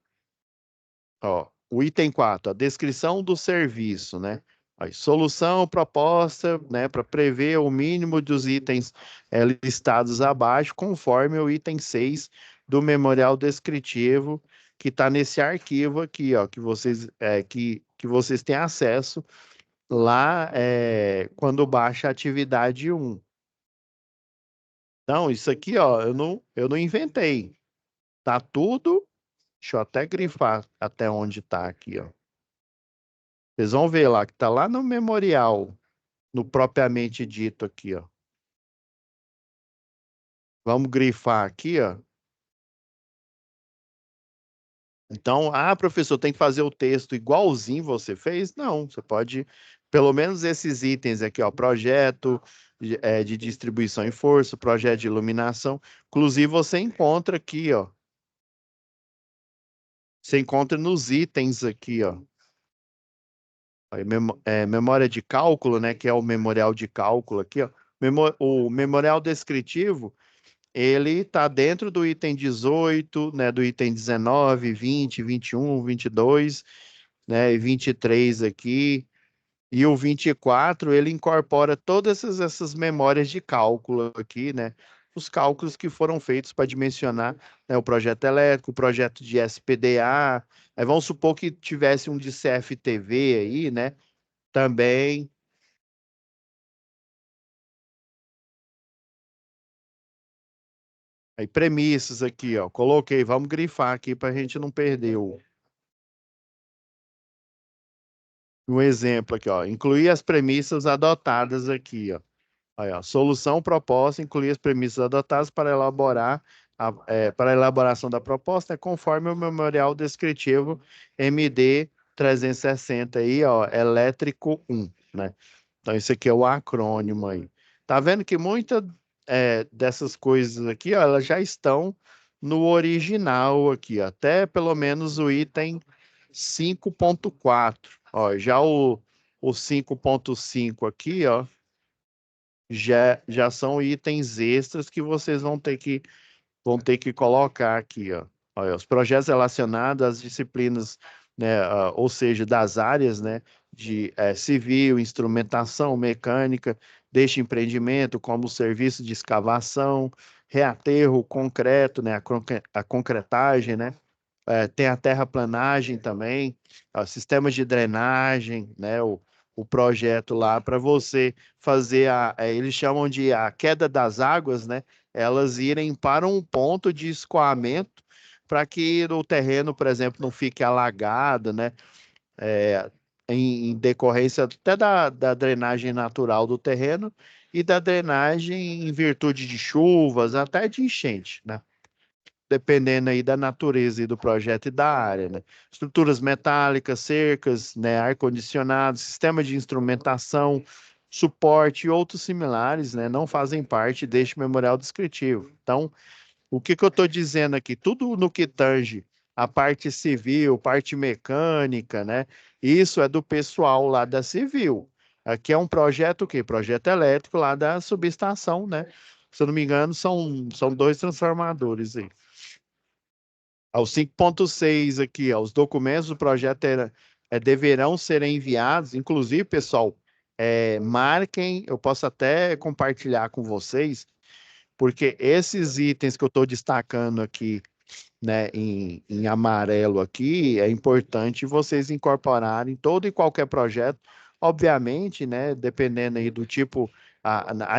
Ó, o item 4, a descrição do serviço, né? Aí, solução proposta, né, para prever o mínimo dos itens listados abaixo, conforme o item 6 do memorial descritivo, que está nesse arquivo aqui, ó, que vocês têm acesso lá quando baixa a atividade 1. Então, isso aqui, ó, eu não inventei. Tá tudo. Deixa eu até grifar até onde está aqui, ó. Vocês vão ver lá que está lá no memorial, no propriamente dito aqui, ó. Vamos grifar aqui, ó. Então, professor, tem que fazer o texto igualzinho você fez? Não, você pode, pelo menos esses itens aqui, ó, projeto de distribuição em força, projeto de iluminação. Inclusive, você encontra aqui, ó. Você encontra nos itens aqui, ó. Aí, memória de cálculo, né, que é o memorial de cálculo aqui, ó. O memorial descritivo, ele está dentro do item 18, né, do item 19, 20, 21, 22, né, e 23 aqui. E o 24, ele incorpora todas essas memórias de cálculo aqui, né? Os cálculos que foram feitos para dimensionar, né, o projeto elétrico, o projeto de SPDA. Aí vamos supor que tivesse um de CFTV aí, né? Também. Aí premissas aqui, ó. Coloquei, vamos grifar aqui para a gente não perder um exemplo aqui, ó. Incluir as premissas adotadas aqui, ó. Aí, ó. Solução proposta, incluir as premissas adotadas para elaborar para a elaboração da proposta, conforme o memorial descritivo MD 360 aí, ó, elétrico 1, né? Então, isso aqui é o acrônimo aí. Tá vendo que muitas dessas coisas aqui, ó, elas já estão no original aqui, ó, até pelo menos o item 5.4. Ó, já o 5.5 aqui, ó, já são itens extras que vocês vão ter que colocar aqui, ó. Olha, os projetos relacionados às disciplinas, né, ou seja, das áreas, né, de civil, instrumentação, mecânica, deste empreendimento, como o serviço de escavação, reaterro, concreto, né, a concretagem, né, tem a terraplanagem também, sistemas de drenagem, né? O projeto lá para você fazer eles chamam de a queda das águas, né? Elas irem para um ponto de escoamento para que o terreno, por exemplo, não fique alagado, né? É, em decorrência até da drenagem natural do terreno e da drenagem em virtude de chuvas, até de enchente, né? Dependendo aí da natureza e do projeto e da área, né? Estruturas metálicas, cercas, né, ar-condicionado, sistema de instrumentação, suporte e outros similares, né, não fazem parte deste memorial descritivo. Então, o que eu estou dizendo aqui? Tudo no que tange a parte civil, parte mecânica, né? Isso é do pessoal lá da civil. Aqui é um projeto o quê? Projeto elétrico lá da subestação, né? Se eu não me engano, são 2 transformadores aí. Ao 5.6 aqui, ó, os documentos do projeto deverão ser enviados, inclusive, pessoal, marquem, eu posso até compartilhar com vocês, porque esses itens que eu estou destacando aqui, né, em amarelo aqui, é importante vocês incorporarem todo e qualquer projeto, obviamente, né, dependendo aí do tipo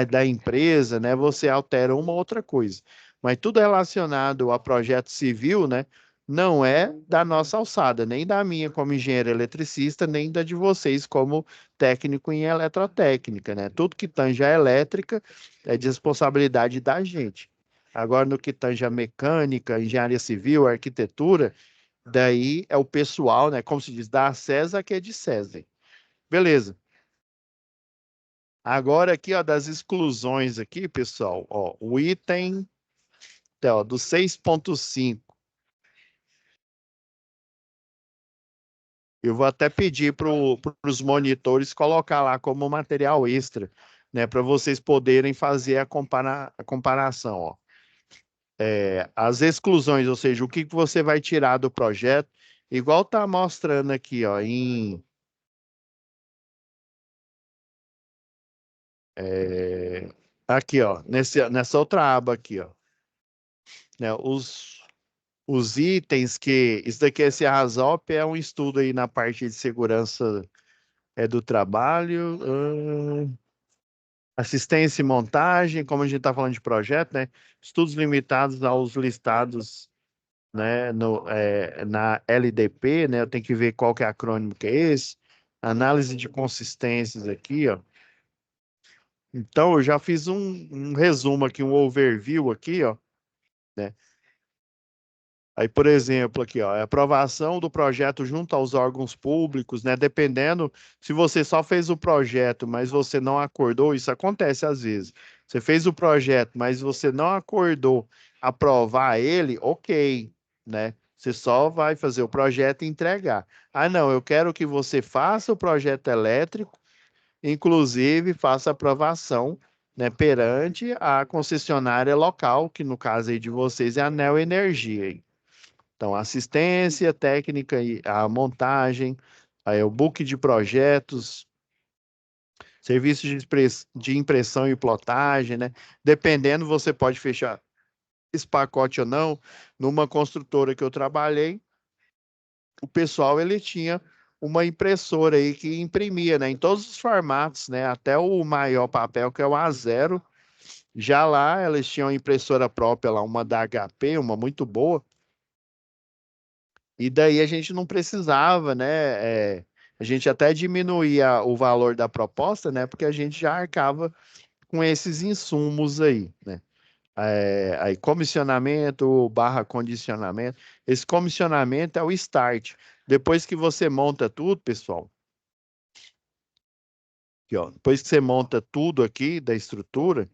da empresa, né, você altera uma ou outra coisa. Mas tudo relacionado a projeto civil, né, não é da nossa alçada, nem da minha como engenheiro eletricista, nem da de vocês como técnico em eletrotécnica, né? Tudo que tange a elétrica é de responsabilidade da gente. Agora, no que tange a mecânica, engenharia civil, arquitetura, daí é o pessoal, né? Como se diz, da César que é de César. Beleza. Agora aqui, ó, das exclusões aqui, pessoal, ó, o item, ó, do 6.5. Eu vou até pedir para os monitores colocar lá como material extra, né? Para vocês poderem fazer a comparação, ó. As exclusões, ou seja, o que você vai tirar do projeto, igual tá mostrando aqui, ó, aqui, ó, nessa outra aba aqui, ó, né, os itens que, isso daqui, esse Arrasop é um estudo aí na parte de segurança do trabalho, assistência e montagem, como a gente está falando de projeto, né, estudos limitados aos listados, né, na LDP, né, eu tenho que ver qual que é acrônimo que é esse, análise de consistências aqui, ó. Então, eu já fiz um resumo aqui, um overview aqui, ó, né? Aí, por exemplo, aqui, ó, a aprovação do projeto junto aos órgãos públicos, né? Dependendo, se você só fez o projeto, mas você não acordou, isso acontece às vezes. Você fez o projeto, mas você não acordou aprovar ele, ok, né? Você só vai fazer o projeto e entregar. Ah, não, eu quero que você faça o projeto elétrico, inclusive faça aprovação, né, perante a concessionária local, que no caso aí de vocês é a Neo Energia. Então, assistência técnica e a montagem, aí o book de projetos, serviços de impressão e plotagem, né? Dependendo, você pode fechar esse pacote ou não. Numa construtora que eu trabalhei, o pessoal ele tinha uma impressora aí que imprimia, né, em todos os formatos, né, até o maior papel que é o A0. Já lá eles tinham impressora própria lá, uma da HP, uma muito boa. E daí a gente não precisava, né? A gente até diminuía o valor da proposta, né? Porque a gente já arcava com esses insumos aí, né? Aí comissionamento barra condicionamento. Esse comissionamento é o start. Depois que você monta tudo, pessoal, aqui, ó, depois que você monta tudo aqui da estrutura,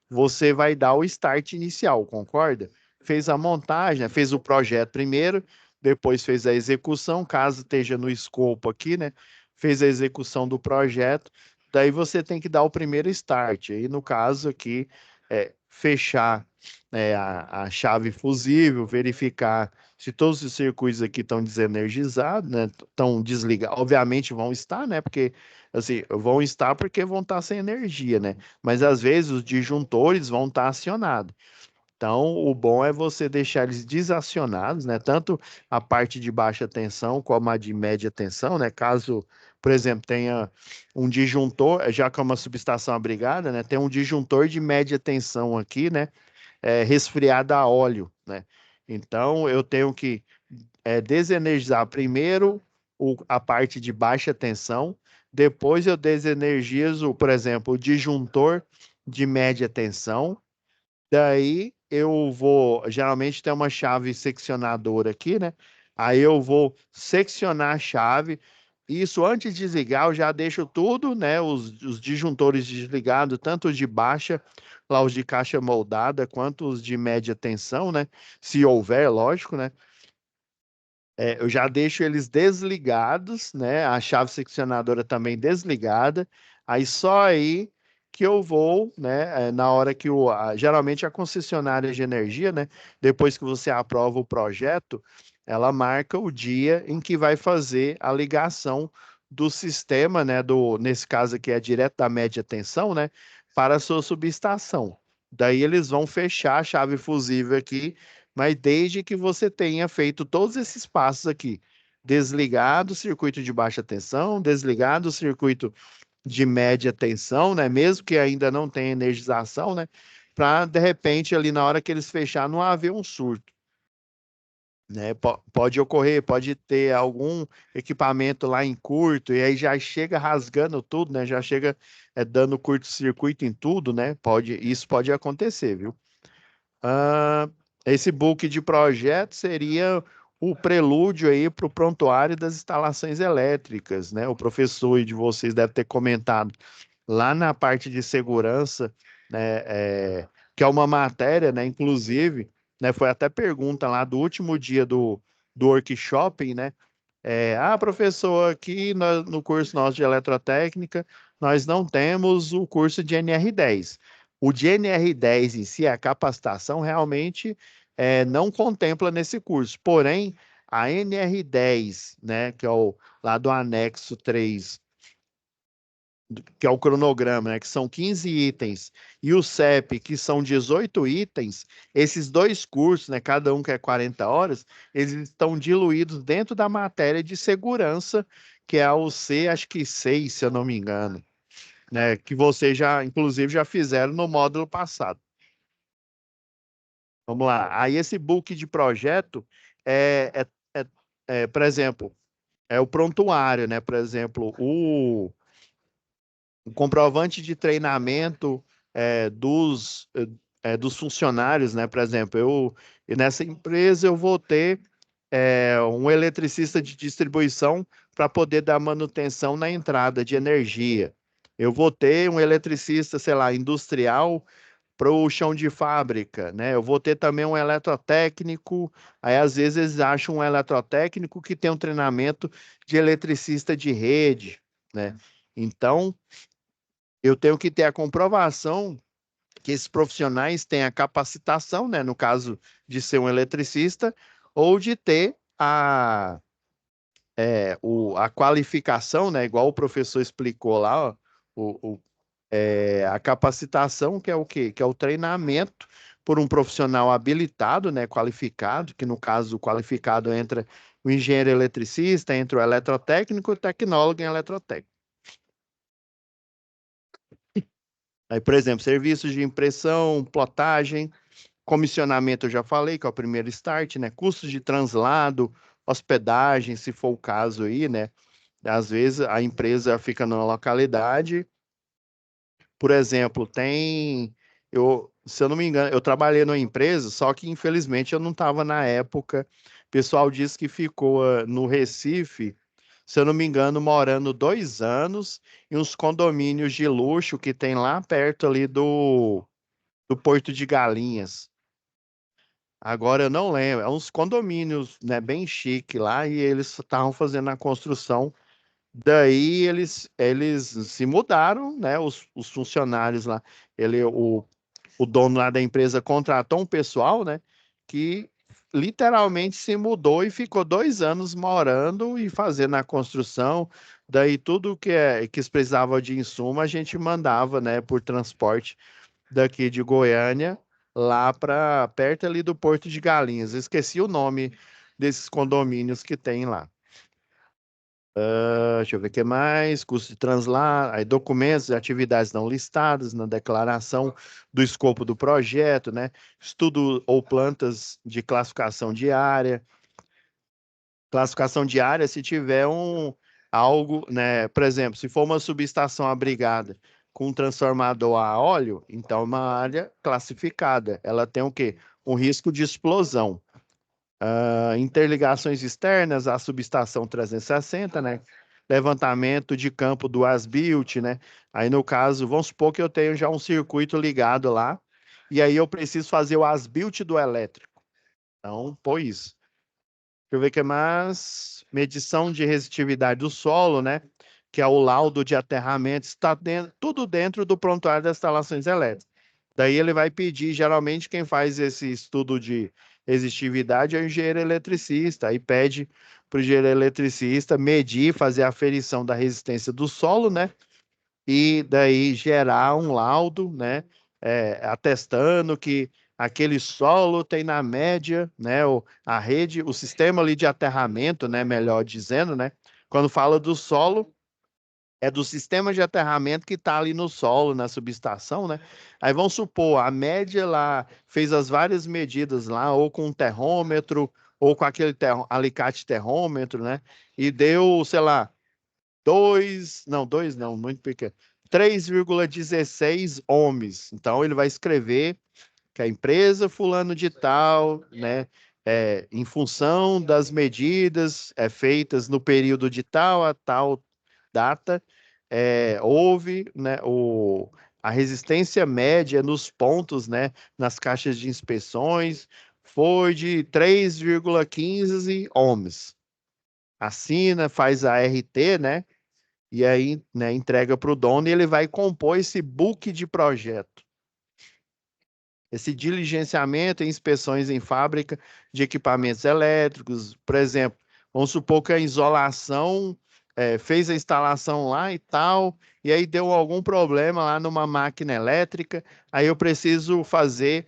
você vai dar o start inicial, concorda? Fez a montagem, né? Fez o projeto primeiro, depois fez a execução, caso esteja no escopo aqui, né? Fez a execução do projeto, daí você tem que dar o primeiro start. Aí, no caso aqui, fechar a chave fusível, verificar se todos os circuitos aqui estão desenergizados, né? Estão desligados. Obviamente vão estar, né? Porque, assim, vão estar porque vão estar sem energia, né? Mas às vezes os disjuntores vão estar acionados. Então, o bom é você deixar eles desacionados, né? Tanto a parte de baixa tensão como a de média tensão, né? Caso, por exemplo, tenha um disjuntor, já que é uma subestação abrigada, né? Tem um disjuntor de média tensão aqui, né? Resfriado a óleo, né? Então, eu tenho que desenergizar primeiro a parte de baixa tensão, depois eu desenergizo, por exemplo, o disjuntor de média tensão, daí eu vou, geralmente tem uma chave seccionadora aqui, né? Aí eu vou seccionar a chave, isso antes de desligar, eu já deixo tudo, né? Os disjuntores desligados, tanto os de baixa, lá os de caixa moldada, quanto os de média tensão, né? Se houver, lógico, né? Eu já deixo eles desligados, né? A chave seccionadora também desligada. Aí só aí que eu vou, né? Na hora que geralmente a concessionária de energia, né? Depois que você aprova o projeto, ela marca o dia em que vai fazer a ligação do sistema, né? Nesse caso aqui é direto da média tensão, né? Para a sua subestação. Daí eles vão fechar a chave fusível aqui, mas desde que você tenha feito todos esses passos aqui, desligado o circuito de baixa tensão, desligado o circuito de média tensão, né? Mesmo que ainda não tenha energização, né? Para de repente ali na hora que eles fechar não haver um surto, né? Pode ocorrer, pode ter algum equipamento lá em curto e aí já chega rasgando tudo, né? Já chega dando curto-circuito em tudo, né? Isso pode acontecer, viu? Ah, esse book de projeto seria o prelúdio aí para o prontuário das instalações elétricas, né? O professor de vocês deve ter comentado lá na parte de segurança, né? Que é uma matéria, né? Inclusive, né? Foi até pergunta lá do último dia do workshop, né? Professor, aqui no curso nosso de eletrotécnica, nós não temos o curso de NR10. O de NR10 em si, a capacitação, realmente não contempla nesse curso. Porém, a NR10, né, que é lá do anexo 3, que é o cronograma, né, que são 15 itens, e o CEP, que são 18 itens, esses dois cursos, né, cada um que é 40 horas, eles estão diluídos dentro da matéria de segurança, que é a UC, acho que 6, se eu não me engano, né, que vocês já, inclusive, já fizeram no módulo passado. Vamos lá. Aí esse book de projeto por exemplo, é o prontuário, né? Por exemplo, o comprovante de treinamento dos funcionários, né? Por exemplo, nessa empresa eu vou ter um eletricista de distribuição para poder dar manutenção na entrada de energia. Eu vou ter um eletricista, sei lá, industrial para o chão de fábrica, né? Eu vou ter também um eletrotécnico. Aí, às vezes, eles acham um eletrotécnico que tem um treinamento de eletricista de rede, né? Então, eu tenho que ter a comprovação que esses profissionais têm a capacitação, né, no caso de ser um eletricista, ou de ter a qualificação, né, igual o professor explicou lá, ó, a capacitação, que é o quê? Que é o treinamento por um profissional habilitado, né, qualificado, que no caso o qualificado entra o engenheiro eletricista, entra o eletrotécnico e o tecnólogo em eletrotécnica. Aí, por exemplo, serviços de impressão, plotagem, comissionamento, eu já falei, que é o primeiro start, né? Custos de translado, hospedagem, se for o caso aí, né? Às vezes a empresa fica numa localidade, por exemplo, se eu não me engano, eu trabalhei numa empresa, só que infelizmente eu não estava na época. O pessoal disse que ficou no Recife, se eu não me engano, morando 2 anos em uns condomínios de luxo que tem lá perto ali do Porto de Galinhas. Agora eu não lembro, é uns condomínios, né, bem chique lá e eles estavam fazendo a construção. Daí eles se mudaram, né? Os funcionários lá, o dono lá da empresa contratou um pessoal, né? Que literalmente se mudou e ficou 2 anos morando e fazendo a construção. Daí tudo que eles precisavam de insumo, a gente mandava, né? Por transporte daqui de Goiânia lá para perto ali do Porto de Galinhas. Eu esqueci o nome desses condomínios que tem lá. Deixa eu ver o que mais. Custo de translado, aí documentos e atividades não listadas na declaração do escopo do projeto, né? Estudo ou plantas de classificação diária. Classificação diária se tiver algo, né? Por exemplo, se for uma subestação abrigada com um transformador a óleo, então é uma área classificada. Ela tem o quê? Um risco de explosão. Interligações externas à subestação 360, né? levantamento de campo do as-built, né? Aí, no caso, vamos supor que eu tenho já um circuito ligado lá, e aí eu preciso fazer o as-built do elétrico. Então, pô isso. Deixa eu ver o que mais. Medição de resistividade do solo, né? Que é o laudo de aterramento, está tudo dentro do prontuário das instalações elétricas. Daí ele vai pedir, geralmente, quem faz esse estudo de resistividade é o engenheiro eletricista. Aí pede para o engenheiro eletricista medir, fazer a aferição da resistência do solo, né? E daí gerar um laudo, né? Atestando que aquele solo tem na média, né? A rede, o sistema ali de aterramento, né? Melhor dizendo, né? Quando fala do solo, é do sistema de aterramento que está ali no solo, na subestação, né? Aí vamos supor, a média lá fez as várias medidas lá, ou com um terrômetro, ou com aquele alicate terrômetro, né? E deu, sei lá, dois não, muito pequeno, 3,16 ohms. Então ele vai escrever que a empresa fulano de tal, né, em função das medidas feitas no período de tal a tal data, houve, né, a resistência média nos pontos, né, nas caixas de inspeções, foi de 3,15 ohms. Assina, faz a RT, né, e aí, né, entrega para o dono e ele vai compor esse book de projeto. Esse diligenciamento e inspeções em fábrica de equipamentos elétricos, por exemplo, vamos supor que a isolação fez a instalação lá e tal, e aí deu algum problema lá numa máquina elétrica, aí eu preciso fazer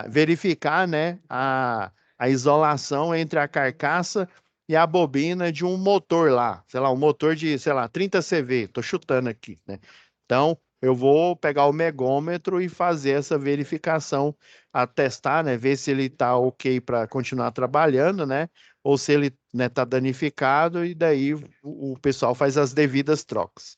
verificar, né, a isolação entre a carcaça e a bobina de um motor lá, sei lá, um motor de, sei lá, 30 CV, tô chutando aqui, né? Então, eu vou pegar o megômetro e fazer essa verificação, atestar, né, ver se ele está ok para continuar trabalhando, né, ou se ele, né, tá danificado e daí o pessoal faz as devidas trocas.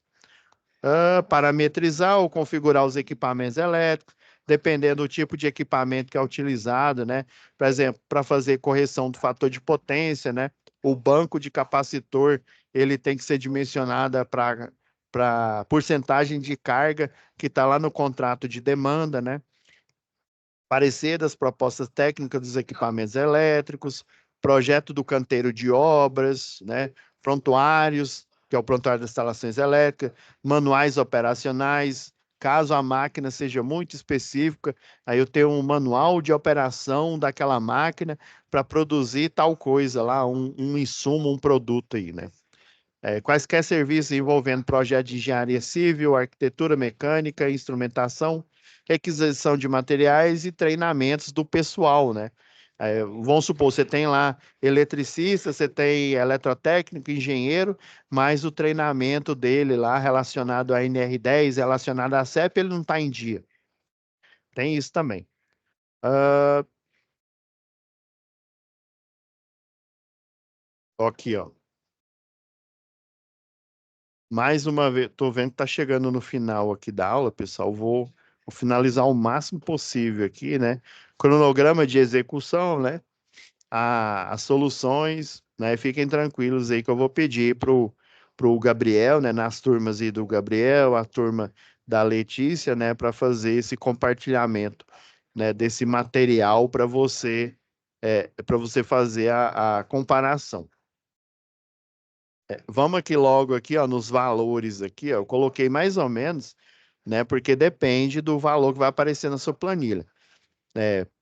Parametrizar ou configurar os equipamentos elétricos, dependendo do tipo de equipamento que é utilizado, né? Por exemplo, para fazer correção do fator de potência, né? O banco de capacitor, ele tem que ser dimensionado para porcentagem de carga que está lá no contrato de demanda, né? Parecer das propostas técnicas dos equipamentos elétricos, projeto do canteiro de obras, né? Prontuários, que é o prontuário das instalações elétricas, manuais operacionais, caso a máquina seja muito específica, aí eu tenho um manual de operação daquela máquina para produzir tal coisa lá, um insumo, um produto aí, né? Quaisquer serviços envolvendo projeto de engenharia civil, arquitetura mecânica, instrumentação, requisição de materiais e treinamentos do pessoal, né? Vamos supor, você tem lá eletricista, você tem eletrotécnico, engenheiro, mas o treinamento dele lá relacionado à NR10, relacionado à CEP, ele não está em dia. Tem isso também. Aqui, ó. Mais uma vez, estou vendo que está chegando no final aqui da aula, pessoal. Vou finalizar o máximo possível aqui, né? Cronograma de execução, né? As soluções, né? Fiquem tranquilos aí que eu vou pedir pro Gabriel, né? Nas turmas aí do Gabriel, a turma da Letícia, né? Para fazer esse compartilhamento, né? Desse material para você fazer a comparação. Vamos aqui logo aqui, ó, nos valores aqui, ó, eu coloquei mais ou menos, né, porque depende do valor que vai aparecer na sua planilha.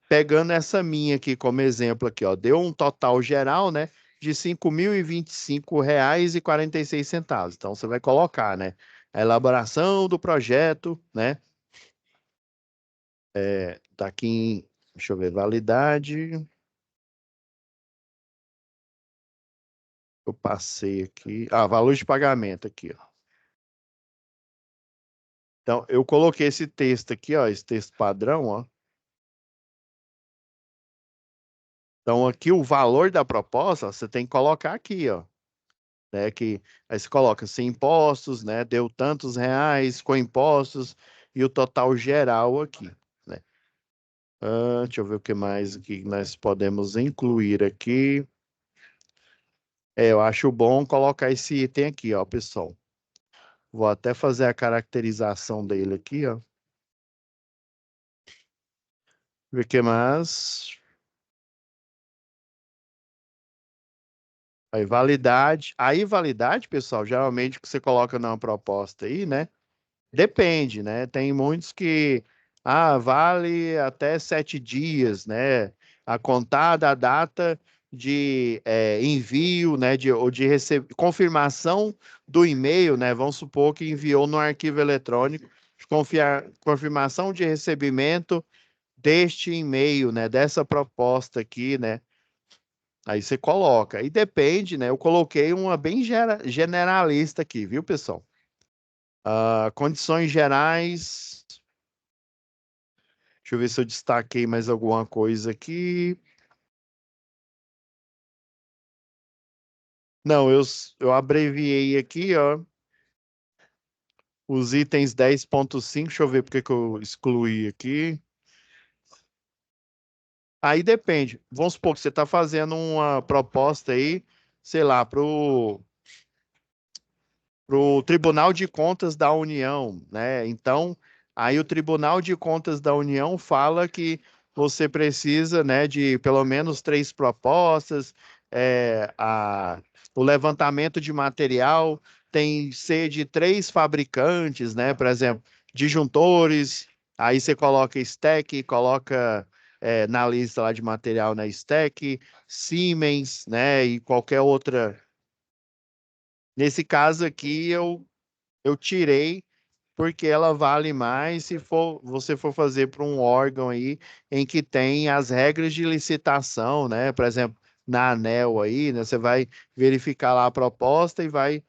Pegando essa minha aqui como exemplo aqui, ó, deu um total geral, né, de R$ 5.025,46. Então você vai colocar, né, a elaboração do projeto, né, tá aqui deixa eu ver, validade. Eu passei aqui, valor de pagamento aqui, ó. Então, eu coloquei esse texto aqui, ó, esse texto padrão, ó. Então, aqui o valor da proposta, ó, você tem que colocar aqui, ó. Né, aí você coloca sem impostos, né? Deu tantos reais com impostos e o total geral aqui, né? Deixa eu ver o que mais aqui nós podemos incluir aqui. eu acho bom colocar esse item aqui, ó, pessoal. Vou até fazer a caracterização dele aqui, ó. Ver o que mais. Aí, validade. Aí, validade, pessoal, geralmente o que você coloca numa proposta aí, né? Depende, né? Tem muitos que, vale até 7 dias, né? A contar da data de envio, né? Ou de confirmação do e-mail, né? Vamos supor que enviou no arquivo eletrônico, confirmação de recebimento deste e-mail, né? Dessa proposta aqui, né? Aí você coloca. E depende, né? Eu coloquei uma bem generalista aqui, viu, pessoal? Condições gerais. Deixa eu ver se eu destaquei mais alguma coisa aqui. Não, eu abreviei aqui, ó, os itens 10.5. Deixa eu ver porque que eu excluí aqui. Aí depende. Vamos supor que você está fazendo uma proposta aí, sei lá, para o Tribunal de Contas da União, né? Então, aí o Tribunal de Contas da União fala que você precisa, né, de pelo menos 3 propostas, o levantamento de material tem que ser de 3 fabricantes, né? Por exemplo, disjuntores, aí você coloca stack, coloca na lista lá de material na stack, Siemens, né? E qualquer outra. Nesse caso aqui, eu tirei porque ela vale mais se você for fazer para um órgão aí em que tem as regras de licitação, né? Por exemplo, na ANEEL aí, né? Você vai verificar lá a proposta e vai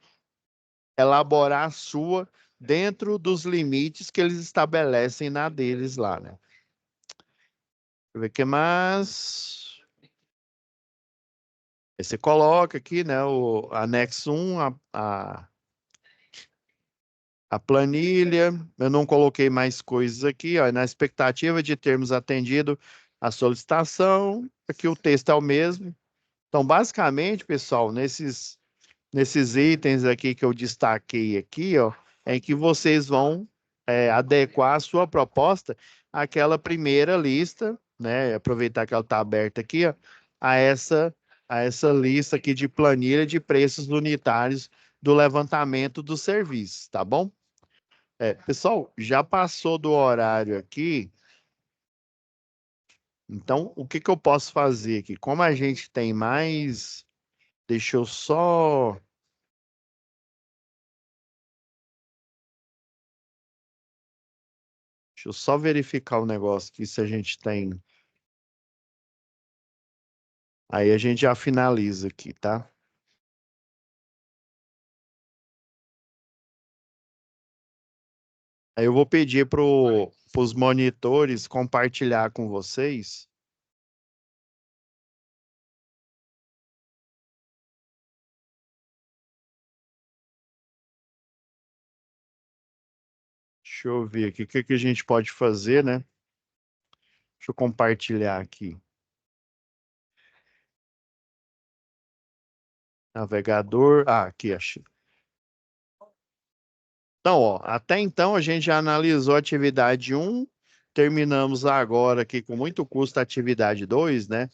elaborar a sua dentro dos limites que eles estabelecem na deles lá, né? Deixa eu ver o que mais. Aí você coloca aqui, né? O anexo 1, a planilha, eu não coloquei mais coisas aqui, ó, na expectativa de termos atendido a solicitação, aqui o texto é o mesmo. Então, basicamente, pessoal, nesses itens aqui que eu destaquei aqui, ó, é que vocês vão adequar a sua proposta àquela primeira lista, né? Aproveitar que ela está aberta aqui, ó, a essa, a essa lista aqui de planilha de preços unitários do levantamento dos serviços, tá bom? Pessoal, já passou do horário aqui, então o que que eu posso fazer aqui? Como a gente tem mais, deixa eu só, deixa eu só verificar o negócio aqui se a gente tem. Aí a gente já finaliza aqui, tá? Aí eu vou pedir para os monitores compartilhar com vocês. Deixa eu ver aqui o que que a gente pode fazer, né? Deixa eu compartilhar aqui. Navegador. Aqui, achei. Então, ó, até então a gente já analisou a atividade 1, terminamos agora aqui com muito custo a atividade 2, né?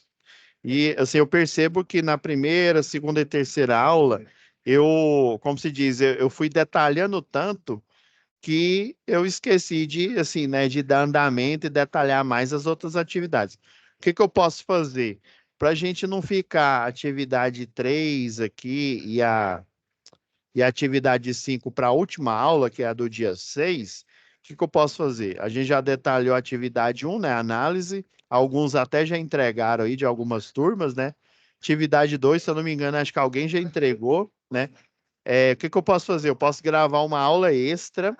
E assim, eu percebo que na primeira, segunda e terceira aula, como se diz, eu fui detalhando tanto que eu esqueci de, assim, né, de dar andamento e detalhar mais as outras atividades. O que que eu posso fazer? Para a gente não ficar atividade 3 aqui e a atividade 5 para a última aula, que é a do dia 6, o que que eu posso fazer? A gente já detalhou a atividade 1, né? Análise. Alguns até já entregaram aí de algumas turmas, né? Atividade 2, se eu não me engano, acho que alguém já entregou, né? O que que eu posso fazer? Eu posso gravar uma aula extra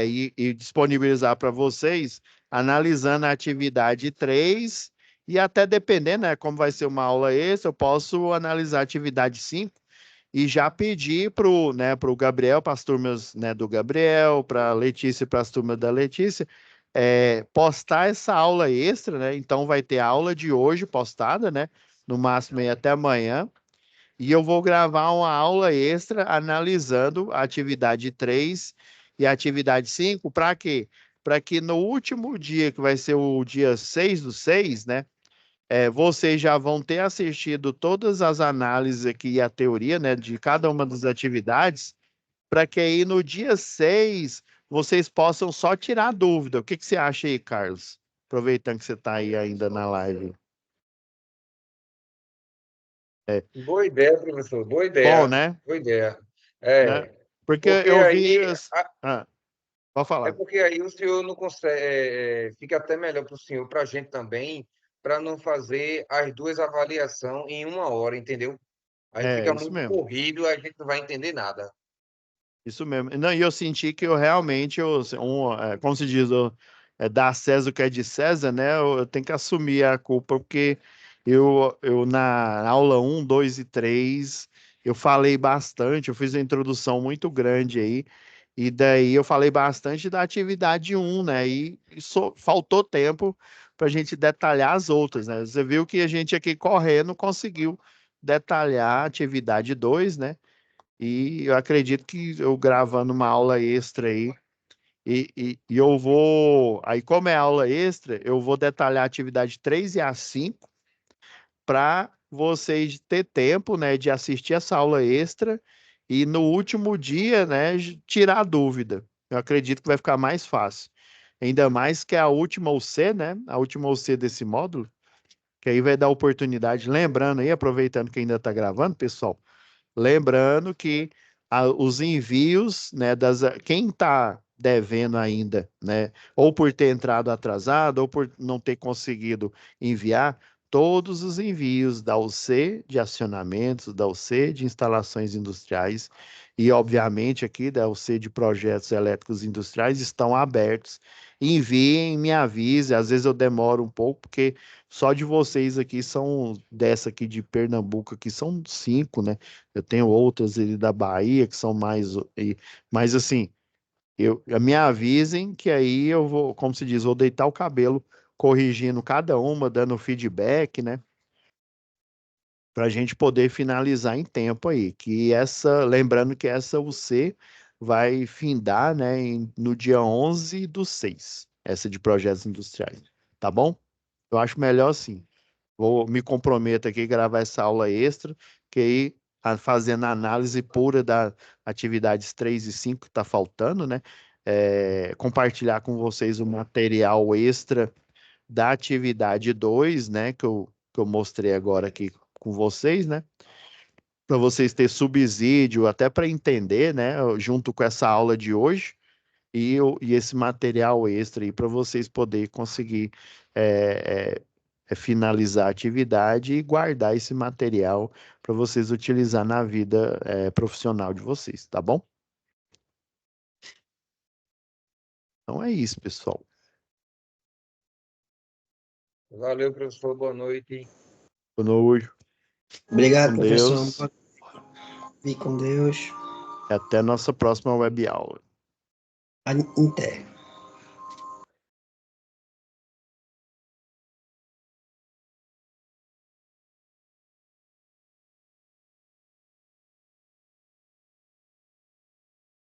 e disponibilizar para vocês, analisando a atividade 3 e até dependendo, né, como vai ser uma aula extra, eu posso analisar a atividade 5 e já pedir pro Gabriel, para as turmas, né, do Gabriel, para a Letícia, para as turmas da Letícia, postar essa aula extra, né? Então vai ter a aula de hoje postada, né? No máximo aí até amanhã. e eu vou gravar uma aula extra analisando a atividade 3 e a atividade 5, para quê? Para que no último dia, que vai ser o dia 6/6, né? Vocês já vão ter assistido todas as análises aqui e a teoria, né, de cada uma das atividades, para que aí no dia 6 vocês possam só tirar dúvida. O que que você acha aí, Carlos? Aproveitando que você está aí ainda na live. Boa ideia, professor. Boa Bom, ideia. né? Boa ideia. Né? É, Porque porque eu vi. aí Pode é falar. porque aí o senhor não consegue, fica até melhor para o senhor, para a gente também, para não fazer as duas avaliações em uma hora, entendeu? Aí É, fica isso muito mesmo. corrido, a gente não vai entender nada. Isso mesmo. Não, e eu senti que eu realmente, como se diz, dar a César o que é de César, né? Eu tenho que assumir a culpa, porque eu na aula 1, 2 e 3, eu falei bastante, eu fiz uma introdução muito grande aí, e daí eu falei bastante da atividade 1, né? E faltou tempo para a gente detalhar as outras, né? Você viu que a gente aqui correndo conseguiu detalhar a atividade 2, né? E eu acredito que eu gravando uma aula extra aí, e eu vou. Aí, como é aula extra, eu vou detalhar a atividade 3 e a 5 para vocês ter tempo, né, de assistir essa aula extra e no último dia, né, tirar a dúvida. Eu acredito que vai ficar mais fácil. Ainda mais que é a última UC, né? A última UC desse módulo, que aí vai dar oportunidade. Lembrando aí, aproveitando que ainda está gravando, pessoal. Lembrando que os envios, né, quem está devendo ainda, né, ou por ter entrado atrasado, ou por não ter conseguido enviar, todos os envios da UC de acionamentos, da UC de instalações industriais e, obviamente, aqui da UC de projetos elétricos industriais estão abertos. Enviem, me avise, às vezes eu demoro um pouco, porque só de vocês aqui são, dessa aqui de Pernambuco, aqui são 5, né? Eu tenho outras ali da Bahia que são mais. Mas assim, me avisem que aí eu vou, como se diz, vou deitar o cabelo corrigindo cada uma, dando feedback, né? Para a gente poder finalizar em tempo aí. Lembrando que essa UC vai findar, né, no dia 11/6, essa de projetos industriais. Tá bom? Eu acho melhor assim. Vou me comprometo aqui a gravar essa aula extra, que aí fazendo a análise pura da atividades 3 e 5 que está faltando, né? Compartilhar com vocês o material extra da atividade 2, né? Que eu mostrei agora aqui com vocês, né? Para vocês terem subsídio, até para entender, né? Junto com essa aula de hoje e esse material extra aí para vocês poderem conseguir finalizar a atividade e guardar esse material para vocês utilizar na vida profissional de vocês, tá bom? Então é isso, pessoal. Valeu, professor. Boa noite. Boa noite. Obrigado, Com professor. Deus. Fique com Deus. Até a nossa próxima web aula. Até.